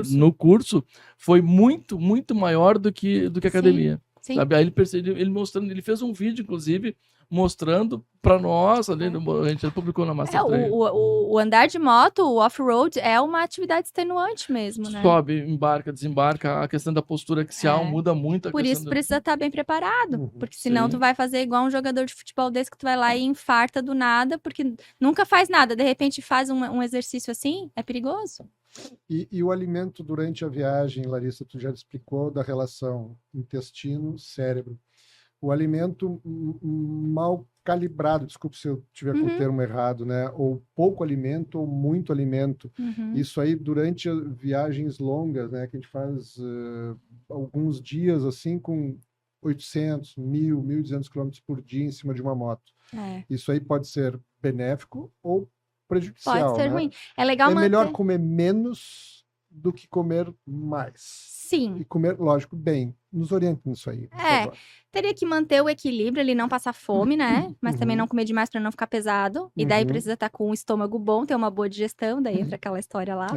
no curso foi muito, muito maior do que a academia. Sim. Sabe? Aí ele percebeu, ele mostrando, ele fez um vídeo, inclusive, mostrando para nós, ali, a gente publicou na Master Trail. O andar de moto, o off-road, é uma atividade extenuante mesmo, né? Sobe, embarca, desembarca, a questão da postura axial muda muito. Por isso precisa estar bem preparado, porque senão tu vai fazer igual um jogador de futebol desse que tu vai lá e infarta do nada, porque nunca faz nada, de repente faz um exercício assim, é perigoso. E o alimento durante a viagem, Larissa, tu já explicou da relação intestino-cérebro. O alimento mal calibrado, desculpe se eu tiver com o termo errado, né? Ou pouco alimento ou muito alimento. Isso aí durante viagens longas, né? Que a gente faz alguns dias assim com 800, 1.000, 1.200 km por dia em cima de uma moto. Isso aí pode ser benéfico ou prejudicial. Pode ser, né? Ruim. É melhor comer menos do que comer mais. Sim. E comer, lógico, bem. Nos oriente nisso aí. Teria que manter o equilíbrio, ele não passar fome, né? Mas também não comer demais para não ficar pesado. E daí precisa estar com o estômago bom, ter uma boa digestão, daí entra aquela história lá.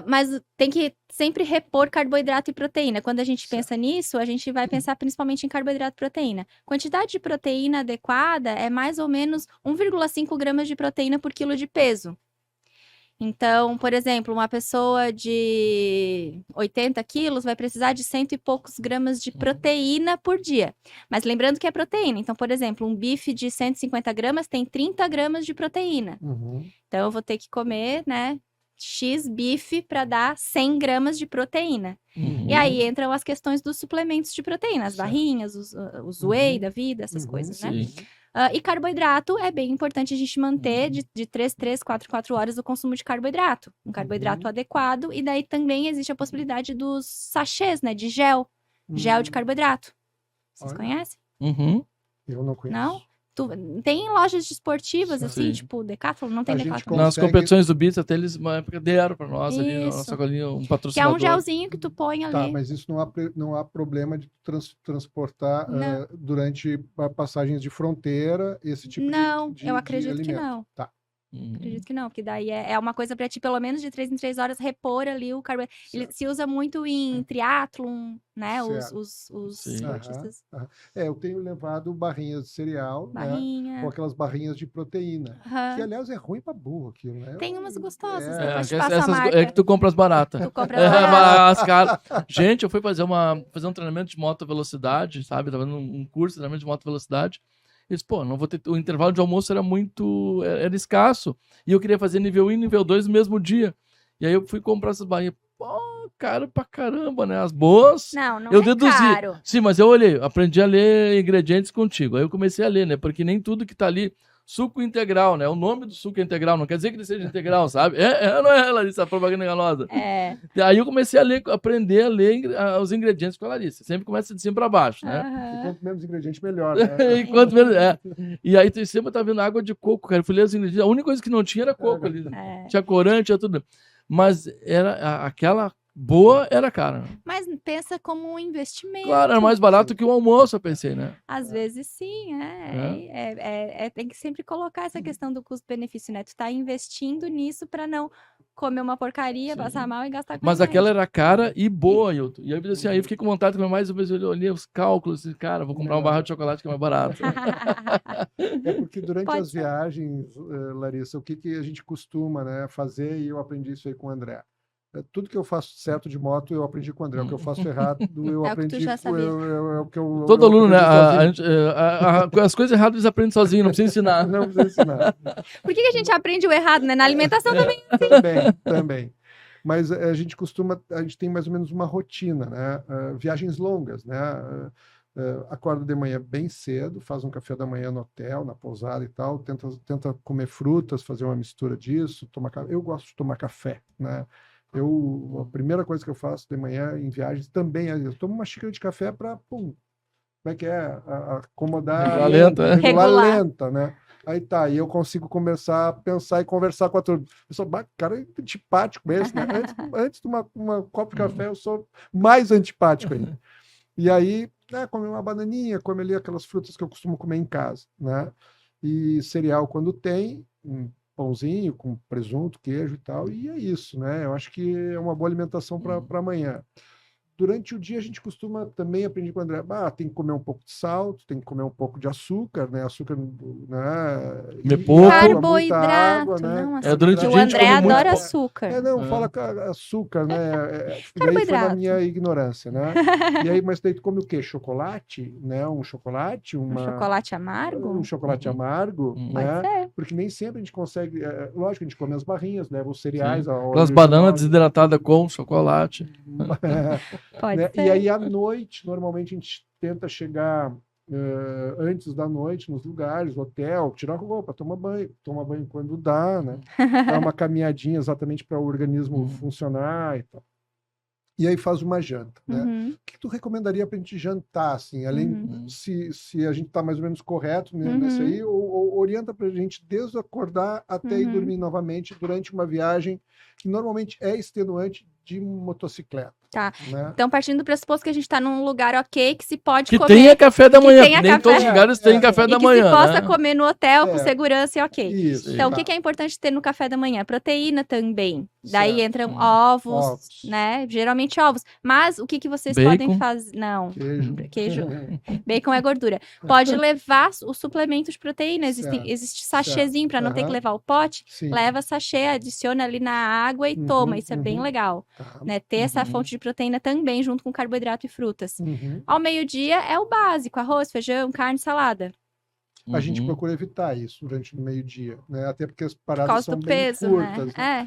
Mas tem que sempre repor carboidrato e proteína. Quando a gente pensa nisso, a gente vai pensar principalmente em carboidrato e proteína. Quantidade de proteína adequada é mais ou menos 1,5 gramas de proteína por quilo de peso. Então, por exemplo, uma pessoa de 80 quilos vai precisar de 100 e poucos gramas de proteína por dia. Mas lembrando que é proteína. Então, por exemplo, um bife de 150 gramas tem 30 gramas de proteína. Então, eu vou ter que comer, né, X bife para dar 100 gramas de proteína. E aí entram as questões dos suplementos de proteína, as barrinhas, os whey da vida, essas coisas, né? E carboidrato é bem importante a gente manter de 3, 4 horas o consumo de carboidrato. Um carboidrato adequado. E daí também existe a possibilidade dos sachês, né? De gel. Gel de carboidrato. Vocês conhecem? Eu não conheço. Não? Tem lojas esportivas, assim, tipo Decathlon? Não tem Decathlon. Nas competições do Beats, até eles, uma época, deram pra nós ali, na nossa colinha, um patrocinador. Que é um gelzinho que tu põe ali. Tá, mas isso não há problema de transportar durante passagens de fronteira, esse tipo de Não, eu acredito que não. Tá. Acredito que não, porque daí é uma coisa pra ti, pelo menos de 3 em 3 horas, repor ali o carboidrato. Ele se usa muito em triatlon, né? Os esportistas. Eu tenho levado barrinhas de cereal, né? Com aquelas barrinhas de proteína. Que, aliás, é ruim pra burro aquilo, né? Tem umas gostosas, depois te passa a marca. É que tu compra as baratas. Tu compra as baratas. Gente, eu fui fazer um treinamento de moto velocidade, sabe? Tava fazendo um curso de treinamento de moto velocidade. Eles, não vou ter... O intervalo de almoço era escasso. E eu queria fazer nível 1 e nível 2 no mesmo dia. E aí eu fui comprar essas barrinhas. Caro pra caramba, né? As boas. Não eu é deduzi. Caro. Sim, mas eu olhei, aprendi a ler ingredientes contigo. Aí eu comecei a ler, né? Porque nem tudo que tá ali... Suco integral, né? O nome do suco é integral, não quer dizer que ele seja integral, sabe? Não é, Larissa, a propaganda enganosa. Aí eu comecei a aprender a ler os ingredientes com a Larissa. Sempre começa de cima para baixo, né? E quanto menos ingrediente, melhor, né? E aí em cima tá vendo água de coco, cara. Eu fui ler os ingredientes. A única coisa que não tinha era coco ali. Tinha corante, tinha tudo. Mas era aquela boa, era cara. Mas pensa como um investimento. Claro, era mais barato que o almoço, eu pensei, né? Às vezes sim, tem que sempre colocar essa questão do custo-benefício, né? Tu tá investindo nisso para não comer uma porcaria, passar mal e gastar com Mas aquela era cara e boa, Hilton. E aí eu fiquei com vontade de comer mais, eu olhei os cálculos, cara, vou comprar uma barra de chocolate que é mais barato. É porque durante as viagens, Larissa, o que a gente costuma, né, fazer, e eu aprendi isso aí com o André. Tudo que eu faço certo de moto, eu aprendi com o André. O que eu faço errado, eu aprendi o que eu todo aluno, né? As coisas erradas eles aprendem sozinhos, não precisa ensinar. Não precisa ensinar. Por que a gente aprende o errado, né? Na alimentação também. Também. Mas a gente tem mais ou menos uma rotina, né? Viagens longas, né? Acorda de manhã bem cedo, faz um café da manhã no hotel, na pousada e tal, tenta comer frutas, fazer uma mistura disso, tomar café. Eu gosto de tomar café, né? A primeira coisa que eu faço de manhã em viagens também eu tomo uma xícara de café para, como é que é? Acomodar regular lenta, regular lenta, né? Aí tá, e eu consigo começar a pensar e conversar com a turma. Eu sou, cara, antipático esse, né? Antes de uma copo de café, eu sou mais antipático ainda. E aí, come uma bananinha, come ali aquelas frutas que eu costumo comer em casa, né? E cereal quando tem, um pãozinho com presunto, queijo e tal, e é isso, né? Eu acho que é uma boa alimentação para amanhã. Durante o dia a gente costuma também aprender com o André, tem que comer um pouco de sal, tem que comer um pouco de açúcar, né? Açúcar, né? Comer pouco. Carboidrato, água, né? Não, açúcar. Durante o dia o André adora açúcar. Fala açúcar, né? Daí foi na minha ignorância, né? E aí, mas daí tu come o quê? Chocolate, né? Um chocolate, um chocolate amargo? Um chocolate amargo, né? Pode ser. Porque nem sempre a gente consegue, lógico, a gente come as barrinhas, leva os cereais. Aquelas bananas desidratadas com chocolate. Pode ser. E aí, à noite, normalmente a gente tenta chegar antes da noite nos lugares, hotel, tirar roupa, toma banho quando dá, né? Dá uma caminhadinha exatamente para o organismo funcionar e tal. E aí faz uma janta, né? O que tu recomendaria para a gente jantar, assim, além se a gente está mais ou menos correto nesse aí, ou orienta para a gente desde acordar até ir dormir novamente durante uma viagem que normalmente é extenuante de motocicleta. Tá. Né? Então, partindo do pressuposto que a gente está num lugar ok, que se pode comer. Que tenha café da manhã. Nem todos os lugares têm café da manhã. Que se possa comer no hotel com segurança e ok. Isso, então, o que é importante ter no café da manhã? Proteína também. Daí entram ovos, né? Geralmente ovos. Mas o que vocês podem fazer? Não. Queijo. Bacon é gordura. Pode levar o suplemento de proteína. Existe sachêzinho para não ter que levar o pote. Leva sachê, adiciona ali na água e toma. Isso é bem legal. Né? Ter essa fonte de proteína também, junto com carboidrato e frutas. Ao meio-dia é o básico: arroz, feijão, carne, salada. A gente procura evitar isso durante o meio-dia, né? Até porque as paradas são bem peso, curtas. Né?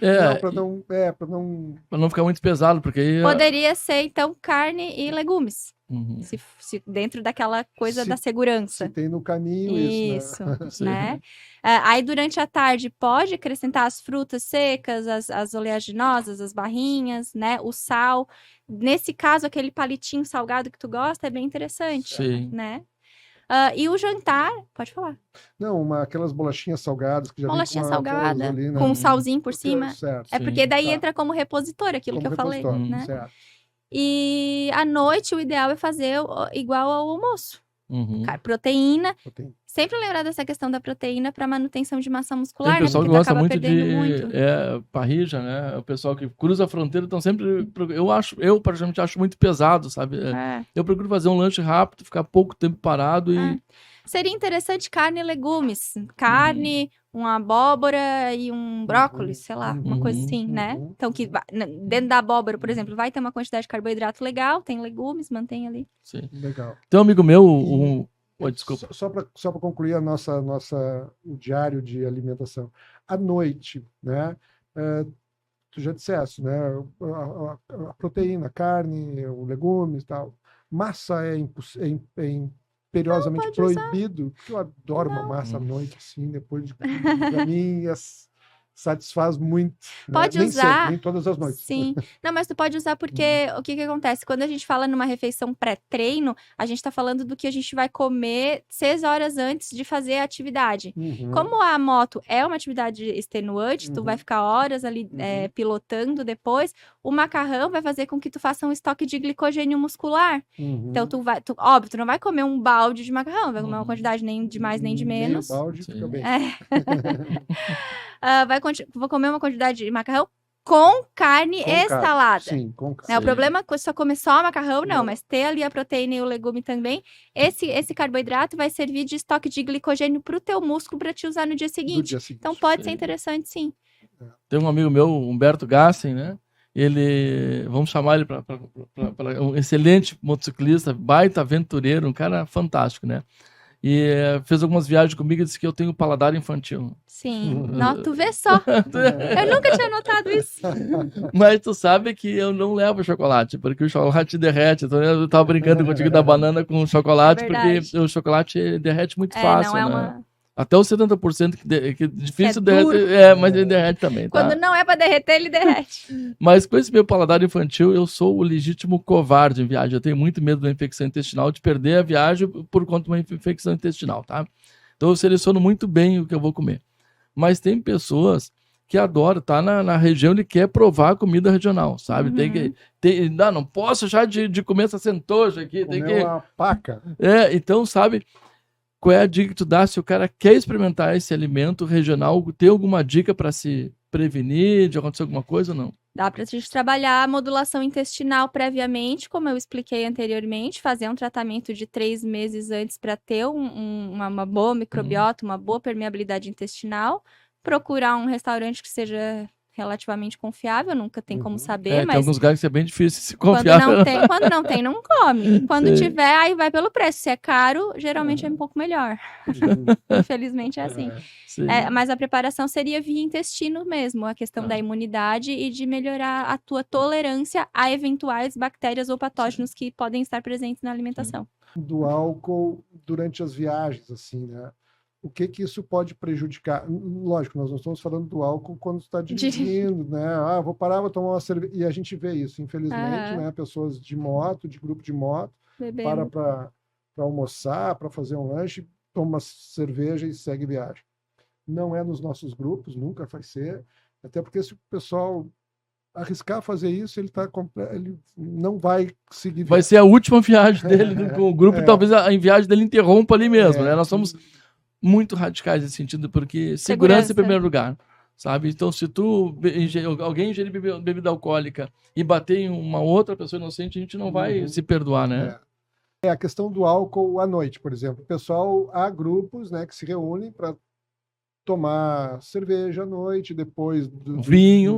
Para não ficar muito pesado, porque aí... Poderia ser, então, carne e legumes. Se dentro daquela coisa da segurança. Se tem no caminho isso, né? Aí, durante a tarde, pode acrescentar as frutas secas, as oleaginosas, as barrinhas, né? O sal. Nesse caso, aquele palitinho salgado que tu gosta é bem interessante, né? E o jantar, pode falar. Não, aquelas bolachinhas salgadas que já bolachinha vem salgada, ali, né? com um salzinho por cima. Certo, porque daí entra como repositor, aquilo que eu falei, né? Certo. E à noite, o ideal é fazer igual ao almoço. Proteína. Sempre lembrar dessa questão da proteína para manutenção de massa muscular, tem pessoal né? que gosta muito de parrilla, né? O pessoal que cruza a fronteira estão sempre... Eu particularmente acho muito pesado, sabe? Eu procuro fazer um lanche rápido, ficar pouco tempo parado e... Seria interessante carne e legumes. Carne, uma abóbora e um brócolis, sei lá, uma coisa assim, né? Então, que dentro da abóbora, por exemplo, vai ter uma quantidade de carboidrato legal, tem legumes, mantém ali. Sim. Legal. Tem um amigo meu, desculpa. Só para concluir o diário de alimentação. À noite, né? Tu já disseste, né? A proteína, a carne, os legumes e tal. Massa é imperiosamente proibido, porque eu adoro uma massa à noite, assim, depois de... Pra mim, satisfaz muito. Pode nem usar. Sempre, nem todas as noites. Sim. Não, mas tu pode usar porque o que acontece? Quando a gente fala numa refeição pré-treino, a gente tá falando do que a gente vai comer 6 horas antes de fazer a atividade. Como a moto é uma atividade extenuante, tu vai ficar horas ali pilotando depois, o macarrão vai fazer com que tu faça um estoque de glicogênio muscular. Então, óbvio, tu não vai comer um balde de macarrão, vai comer uma quantidade nem de mais nem de menos. Meio balde fica bem. Vou comer uma quantidade de macarrão com carne e salada. Sim, com carne. O problema é só comer só macarrão, não, mas ter ali a proteína e o legume também. Esse carboidrato vai servir de estoque de glicogênio pro teu músculo para te usar no dia seguinte. Então pode ser interessante, sim. Tem um amigo meu, Humberto Gassen, né? Vamos chamar ele para um excelente motociclista, baita aventureiro, um cara fantástico, né? E fez algumas viagens comigo e disse que eu tenho paladar infantil. Sim. Não, tu vê só. Eu nunca tinha notado isso. Mas tu sabe que eu não levo chocolate, porque o chocolate derrete. Então eu tava brincando contigo da banana com chocolate, porque o chocolate derrete muito fácil, né? Até os 70% que difícil derrete, mas ele derrete também, tá? Quando não é pra derreter, ele derrete. Mas com esse meu paladar infantil, eu sou o legítimo covarde em viagem. Eu tenho muito medo da infecção intestinal, de perder a viagem por conta de uma infecção intestinal, tá? Então eu seleciono muito bem o que eu vou comer. Mas tem pessoas que adoram, tá na região e quer provar a comida regional, sabe? Não posso já de comer essa centoja aqui. Comer uma paca. Então, sabe, qual é a dica que tu dá se o cara quer experimentar esse alimento regional? Tem alguma dica para se prevenir de acontecer alguma coisa ou não? Dá para a gente trabalhar a modulação intestinal previamente, como eu expliquei anteriormente, fazer um tratamento de 3 meses antes para ter uma boa microbiota, uma boa permeabilidade intestinal, procurar um restaurante que seja relativamente confiável, nunca tem como saber, mas... Tem alguns lugares que é bem difícil se confiar. Quando não tem, não come. Quando tiver, aí vai pelo preço. Se é caro, geralmente é um pouco melhor. Infelizmente é assim. Mas a preparação seria via intestino mesmo, a questão da imunidade e de melhorar a tua tolerância a eventuais bactérias ou patógenos que podem estar presentes na alimentação. Do álcool durante as viagens, assim, né? O que isso pode prejudicar? Lógico, nós não estamos falando do álcool quando está dirigindo, né? Vou parar, vou tomar uma cerveja. E a gente vê isso, infelizmente, né? Pessoas de moto, de grupo de moto, para almoçar, para fazer um lanche, toma cerveja e segue viagem. Não é nos nossos grupos, nunca vai ser. Até porque se o pessoal arriscar fazer isso, ele não vai seguir viagem. Vai ser a última viagem dele com o grupo, talvez a viagem dele interrompa ali mesmo, né? Nós somos muito radicais nesse sentido, porque segurança em primeiro lugar, sabe? Então, se alguém ingerir bebida alcoólica e bater em uma outra pessoa inocente, a gente não vai se perdoar, né? A questão do álcool à noite, por exemplo. Pessoal, há grupos, né, que se reúnem para tomar cerveja à noite, depois vinho.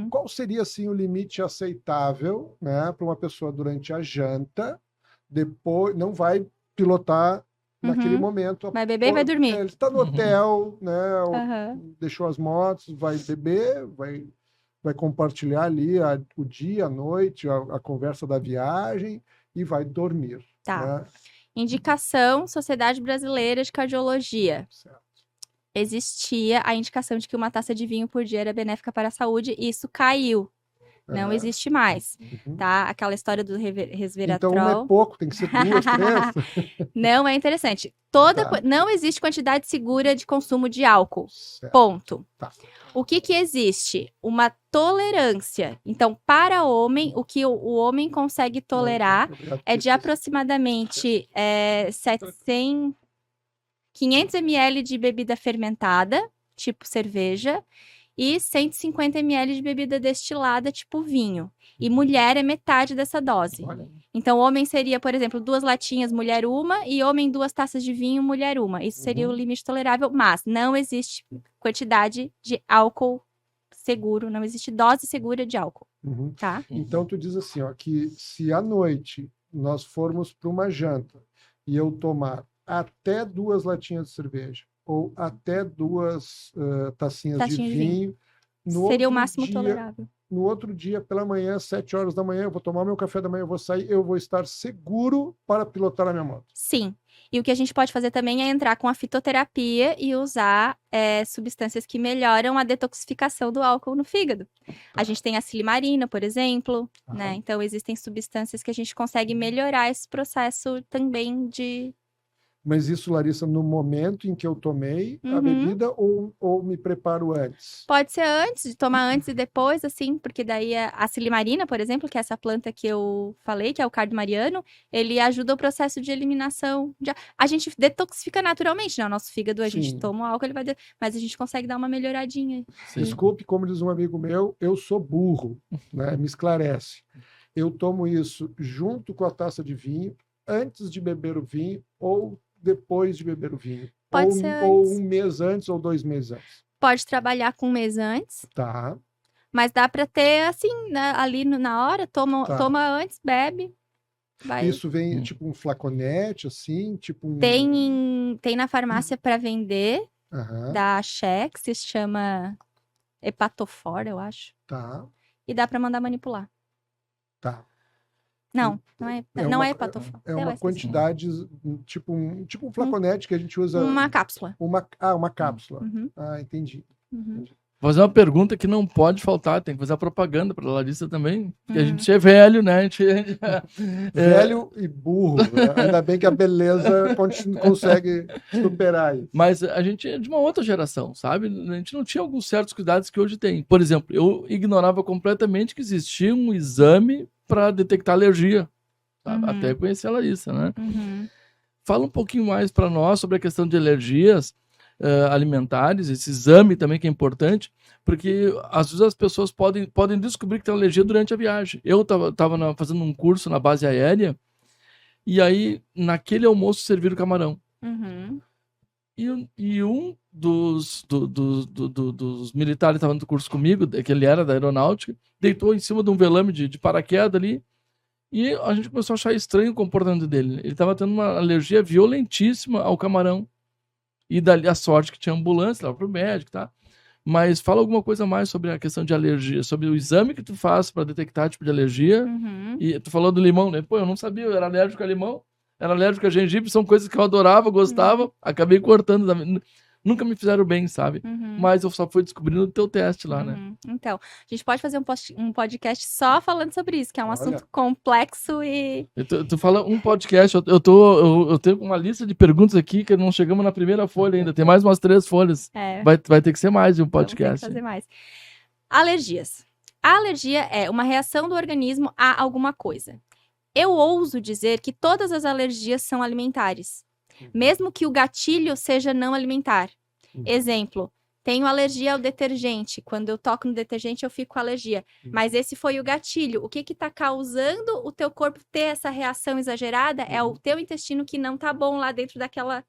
Qual seria, assim, o limite aceitável, né, para uma pessoa durante a janta, depois não vai pilotar naquele momento. Vai beber e vai dormir. Ele está no hotel, né? Deixou as motos, vai beber, vai compartilhar ali o dia, a noite, a conversa da viagem e vai dormir. Tá. Né? Indicação, Sociedade Brasileira de Cardiologia. Certo. Existia a indicação de que uma taça de vinho por dia era benéfica para a saúde e isso caiu. Não existe mais, tá? Aquela história do resveratrol. Então não é pouco, tem que ser 2, 3. Não é interessante. Não existe quantidade segura de consumo de álcool. Certo. Ponto. Tá. O que existe? Uma tolerância. Então, para homem, o que o homem consegue tolerar é de aproximadamente 500 ml de bebida fermentada, tipo cerveja, e 150 ml de bebida destilada, tipo vinho. E mulher é metade dessa dose. Então, homem seria, por exemplo, 2 latinhas, mulher 1, e homem 2 taças de vinho, mulher 1. Isso seria o limite tolerável, mas não existe quantidade de álcool seguro, não existe dose segura de álcool, tá? Então, tu diz assim, ó, que se à noite nós formos para uma janta e eu tomar até 2 latinhas de cerveja, ou até 2 tacinhas de vinho. Seria o máximo tolerável. No outro dia, pela manhã, 7 horas da manhã, eu vou tomar meu café da manhã, eu vou sair, eu vou estar seguro para pilotar a minha moto. Sim. E o que a gente pode fazer também é entrar com a fitoterapia e usar substâncias que melhoram a detoxificação do álcool no fígado. A gente tem a silimarina, por exemplo, né? Então, existem substâncias que a gente consegue melhorar esse processo também de... Mas isso, Larissa, no momento em que eu tomei a bebida ou me preparo antes? Pode ser antes, de tomar antes e depois, assim, porque daí a silimarina, por exemplo, que é essa planta que eu falei, que é o cardamariano, ele ajuda o processo de eliminação. A gente detoxifica naturalmente, né? O nosso fígado, a gente toma o álcool, ele vai... Mas a gente consegue dar uma melhoradinha. Sim. Desculpe, como diz um amigo meu, eu sou burro, né? Me esclarece. Eu tomo isso junto com a taça de vinho, antes de beber o vinho ou depois de beber o vinho. Pode ser antes. Ou 1 mês antes ou 2 meses antes. Pode trabalhar com 1 mês antes. Tá. Mas dá para ter, assim, ali na hora, toma antes, bebe. Vai. Isso vem tipo um flaconete, assim? Tipo Tem na farmácia para vender, da Axé, que se chama Hepatofor, eu acho. Tá. E dá para mandar manipular. Tá. Não é hepatofor. É uma quantidade, tipo um flaconete que a gente usa... Uma cápsula. Uma cápsula. Entendi. Vou fazer uma pergunta que não pode faltar, tem que fazer a propaganda para a Larissa também, porque a gente é velho, né? A gente velho e burro. Ainda bem que a beleza consegue superar isso. Mas a gente é de uma outra geração, sabe? A gente não tinha alguns certos cuidados que hoje tem. Por exemplo, eu ignorava completamente que existia um exame para detectar alergia. Até conhecer a Larissa, né? Fala um pouquinho mais para nós sobre a questão de alergias alimentares, esse exame também que é importante, porque às vezes as pessoas podem descobrir que tem alergia durante a viagem. Eu estava fazendo um curso na base aérea e aí naquele almoço serviram camarão. E um dos militares que estava no curso comigo, que ele era da aeronáutica, deitou em cima de um velame de paraquedas ali. E a gente começou a achar estranho o comportamento dele. Ele estava tendo uma alergia violentíssima ao camarão. E dali a sorte que tinha ambulância, lá para o médico, tá? Mas fala alguma coisa mais sobre a questão de alergia, sobre o exame que tu faz para detectar tipo de alergia. E tu falou do limão, né? Pô, eu não sabia, eu era alérgico a limão, era alérgico a gengibre, são coisas que eu adorava, gostava, acabei cortando. Nunca me fizeram bem, sabe? Mas eu só fui descobrindo o teu teste lá, né? Então, a gente pode fazer um podcast só falando sobre isso, que é um assunto complexo e... Tu fala um podcast, eu tenho uma lista de perguntas aqui que não chegamos na primeira folha ainda, tem mais umas 3 folhas. Vai ter que ser mais de um podcast. Tem que fazer mais. Alergias. A alergia é uma reação do organismo a alguma coisa. Eu ouso dizer que todas as alergias são alimentares. Mesmo que o gatilho seja não alimentar. Exemplo, tenho alergia ao detergente. Quando eu toco no detergente, eu fico com alergia. Mas esse foi o gatilho. O que está causando o teu corpo ter essa reação exagerada é o teu intestino que não tá bom lá dentro daquela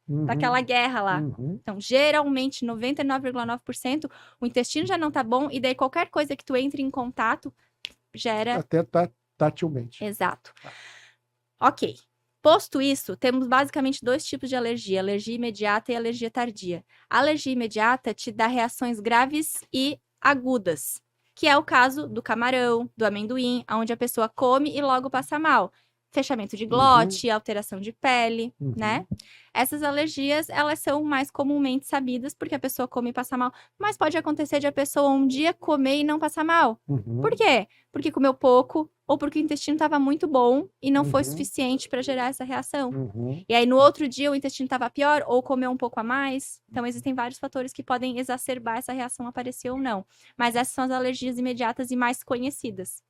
guerra lá. Então, geralmente, 99,9%, o intestino já não tá bom. E daí, qualquer coisa que tu entre em contato, gera... Até tatilmente. Exato. Ok. Posto isso, temos basicamente 2 tipos de alergia imediata e alergia tardia. A alergia imediata te dá reações graves e agudas, que é o caso do camarão, do amendoim, onde a pessoa come e logo passa mal. Fechamento de glote, alteração de pele, né? Essas alergias, elas são mais comumente sabidas porque a pessoa come e passa mal. Mas pode acontecer de a pessoa um dia comer e não passar mal. Por quê? Porque comeu pouco ou porque o intestino estava muito bom e não foi suficiente para gerar essa reação. E aí, no outro dia, o intestino estava pior ou comeu um pouco a mais. Então, existem vários fatores que podem exacerbar essa reação aparecer ou não. Mas essas são as alergias imediatas e mais conhecidas.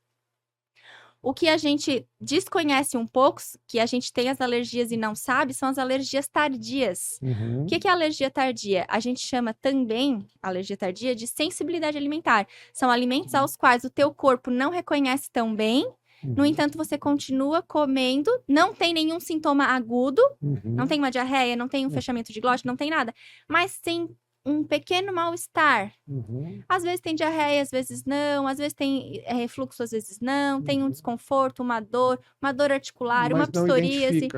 O que a gente desconhece um pouco, que a gente tem as alergias e não sabe, são as alergias tardias. O que é alergia tardia? A gente chama também alergia tardia de sensibilidade alimentar. São alimentos aos quais o teu corpo não reconhece tão bem, no entanto, você continua comendo, não tem nenhum sintoma agudo, não tem uma diarreia, não tem um fechamento de glote, não tem nada, mas tem um pequeno mal-estar. Às vezes tem diarreia, às vezes não, às vezes tem refluxo, às vezes não, tem um desconforto, uma dor articular, uma psoríase.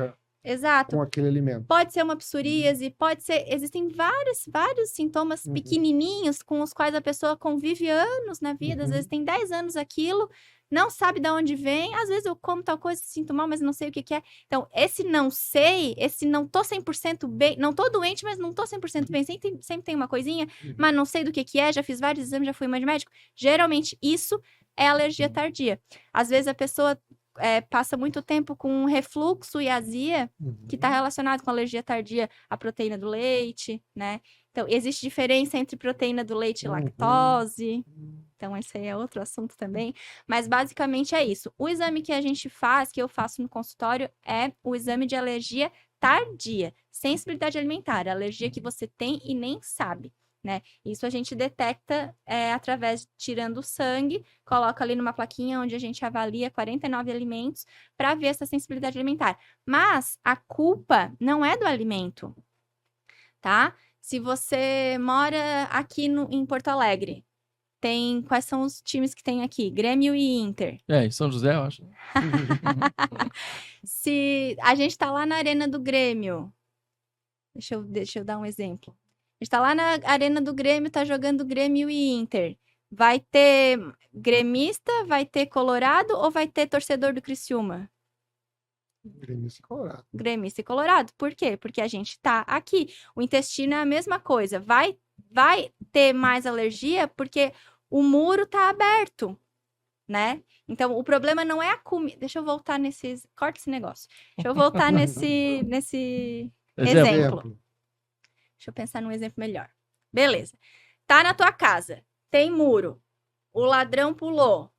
Exato. Com aquele alimento. Pode ser uma psoríase, pode ser... Existem vários sintomas pequenininhos com os quais a pessoa convive anos na vida, às vezes tem 10 anos aquilo, não sabe de onde vem, às vezes eu como tal coisa, sinto mal, mas não sei o que é. Então, esse não sei, esse não tô 100% bem, não tô doente, mas não tô 100% bem, sempre tem uma coisinha, mas não sei do que é, já fiz vários exames, já fui mais médico. Geralmente, isso é alergia tardia. Às vezes a pessoa passa muito tempo com refluxo e azia, que está relacionado com alergia tardia à proteína do leite, né? Então, existe diferença entre proteína do leite e lactose. Então, esse aí é outro assunto também. Mas, basicamente, é isso. O exame que a gente faz, que eu faço no consultório, é o exame de alergia tardia. Sensibilidade alimentar, alergia que você tem e nem sabe, né? Isso a gente detecta através, tirando o sangue, coloca ali numa plaquinha onde a gente avalia 49 alimentos para ver essa sensibilidade alimentar. Mas a culpa não é do alimento, tá? Se você mora aqui em Porto Alegre, quais são os times que tem aqui? Grêmio e Inter. Em São José, eu acho. Se a gente tá lá na arena do Grêmio, deixa eu dar um exemplo. A gente tá lá na arena do Grêmio, tá jogando Grêmio e Inter. Vai ter gremista, vai ter colorado ou vai ter torcedor do Criciúma? Gremista e colorado. Gremista e colorado. Por quê? Porque a gente tá aqui. O intestino é a mesma coisa. Vai vai ter mais alergia porque o muro tá aberto, né? Então, o problema não é a comida. Deixa eu voltar corta esse negócio. Deixa eu voltar nesse exemplo. Deixa eu pensar num exemplo melhor. Beleza. Tá na tua casa, tem muro. O ladrão pulou.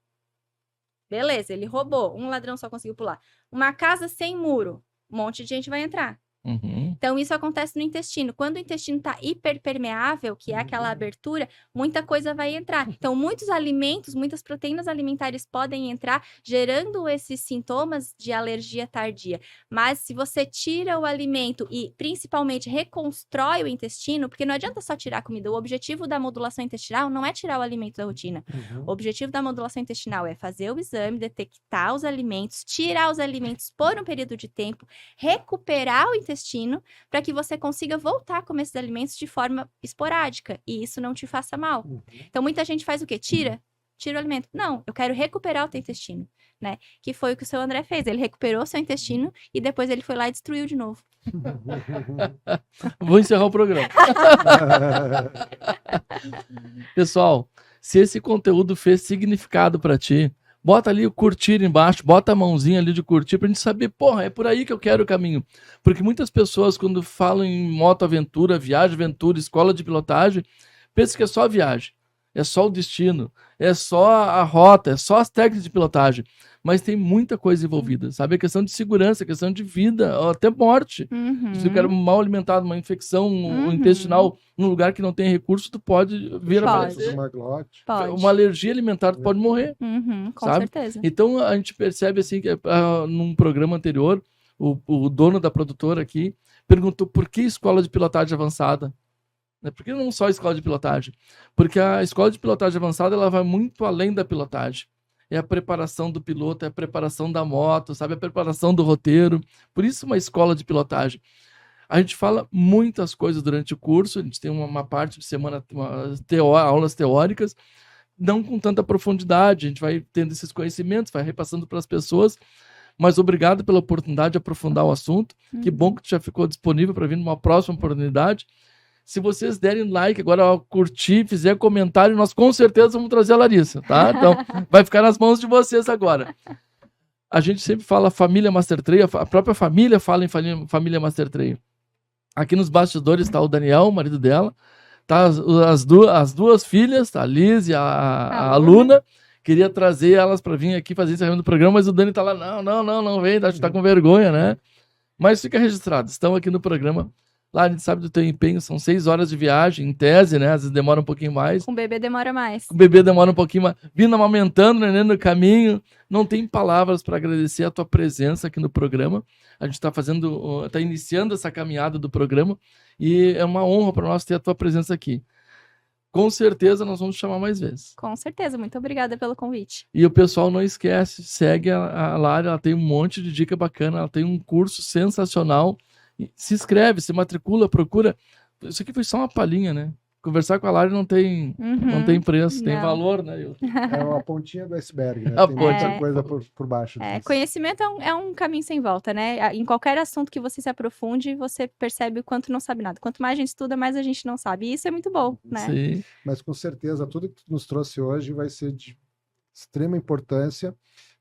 Beleza, ele roubou. Um ladrão só conseguiu pular. Uma casa sem muro, um monte de gente vai entrar. Então, isso acontece no intestino. Quando o intestino está hiperpermeável, que é aquela abertura, muita coisa vai entrar. Então, muitos alimentos, muitas proteínas alimentares podem entrar, gerando esses sintomas de alergia tardia. Mas, se você tira o alimento e, principalmente, reconstrói o intestino, porque não adianta só tirar a comida. O objetivo da modulação intestinal não é tirar o alimento da rotina. O objetivo da modulação intestinal é fazer o exame, detectar os alimentos, tirar os alimentos por um período de tempo, recuperar o intestino, para que você consiga voltar a comer esses alimentos de forma esporádica e isso não te faça mal. Então, muita gente faz o quê? Tira o alimento. Não, eu quero recuperar o teu intestino, né? Que foi o que o seu André fez. Ele recuperou o seu intestino e depois ele foi lá e destruiu de novo. Vou encerrar o programa. Pessoal, se esse conteúdo fez significado para ti, bota ali o curtir embaixo, bota a mãozinha ali de curtir pra gente saber, porra, é por aí que eu quero o caminho. Porque muitas pessoas, quando falam em moto-aventura, viagem, aventura, escola de pilotagem, pensam que é só a viagem, é só o destino, é só a rota, é só as técnicas de pilotagem. Mas tem muita coisa envolvida, sabe? A questão de segurança, a questão de vida, até morte. Se eu quero mal alimentado, uma infecção intestinal num lugar que não tem recurso, tu pode vir a falecer. Uma alergia alimentar, tu pode morrer. Com sabe? certeza. Então, a gente percebe assim, que num programa anterior, o dono da produtora aqui perguntou por que escola de pilotagem avançada? Por que não só escola de pilotagem? Porque a escola de pilotagem avançada, ela vai muito além da pilotagem. É a preparação do piloto, é a preparação da moto, sabe? A preparação do roteiro. Por isso, uma escola de pilotagem. A gente fala muitas coisas durante o curso, a gente tem uma parte de semana, aulas teóricas, não com tanta profundidade, a gente vai tendo esses conhecimentos, vai repassando para as pessoas, mas obrigado pela oportunidade de aprofundar o assunto. Que bom que tu já ficou disponível para vir numa próxima oportunidade. Se vocês derem like agora, curtir, fizer comentário, nós com certeza vamos trazer a Larissa, tá? Então, vai ficar nas mãos de vocês agora. A gente sempre fala família Master Trail, a própria família fala em família Master Trail. Aqui nos bastidores está o Daniel, o marido dela, tá as duas filhas, tá? A Liz e a Luna. Queria trazer elas para vir aqui fazer encerramento do programa, mas o Dani tá lá, não vem, acho que tá com vergonha, né? Mas fica registrado, estão aqui no programa. Lá a gente sabe do teu empenho, são 6 horas de viagem, em tese, né? Às vezes demora um pouquinho mais. Com o bebê demora mais. Com o bebê demora um pouquinho mais. Vindo amamentando, né, no caminho. Não tem palavras para agradecer a tua presença aqui no programa. A gente está iniciando essa caminhada do programa e é uma honra para nós ter a tua presença aqui. Com certeza nós vamos te chamar mais vezes. Com certeza, muito obrigada pelo convite. E o pessoal não esquece, segue a Lara, ela tem um monte de dica bacana, ela tem um curso sensacional. Se inscreve, se matricula, procura. Isso aqui foi só uma palhinha, né? Conversar com a Lara não tem preço, tem valor, né? É uma pontinha do iceberg, né? Tem muita coisa por baixo disso. Conhecimento é um caminho sem volta, né? Em qualquer assunto que você se aprofunde, você percebe o quanto não sabe nada. Quanto mais a gente estuda, mais a gente não sabe. E isso é muito bom, né? Sim. Mas com certeza, tudo que tu nos trouxe hoje vai ser de extrema importância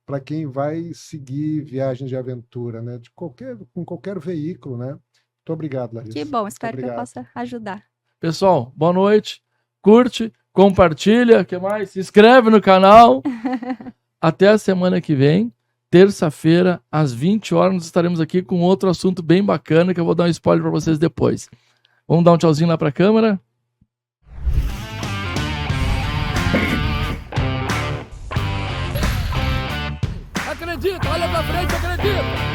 para quem vai seguir viagens de aventura, né? Com qualquer veículo, né? Muito obrigado, Larissa. Que bom, espero que eu possa ajudar. Pessoal, boa noite. Curte, compartilha, que mais? Se inscreve no canal. Até a semana que vem, terça-feira, às 20 horas, nós estaremos aqui com outro assunto bem bacana, que eu vou dar um spoiler para vocês depois. Vamos dar um tchauzinho lá para a câmera? Acredita, olha pra frente, acredita!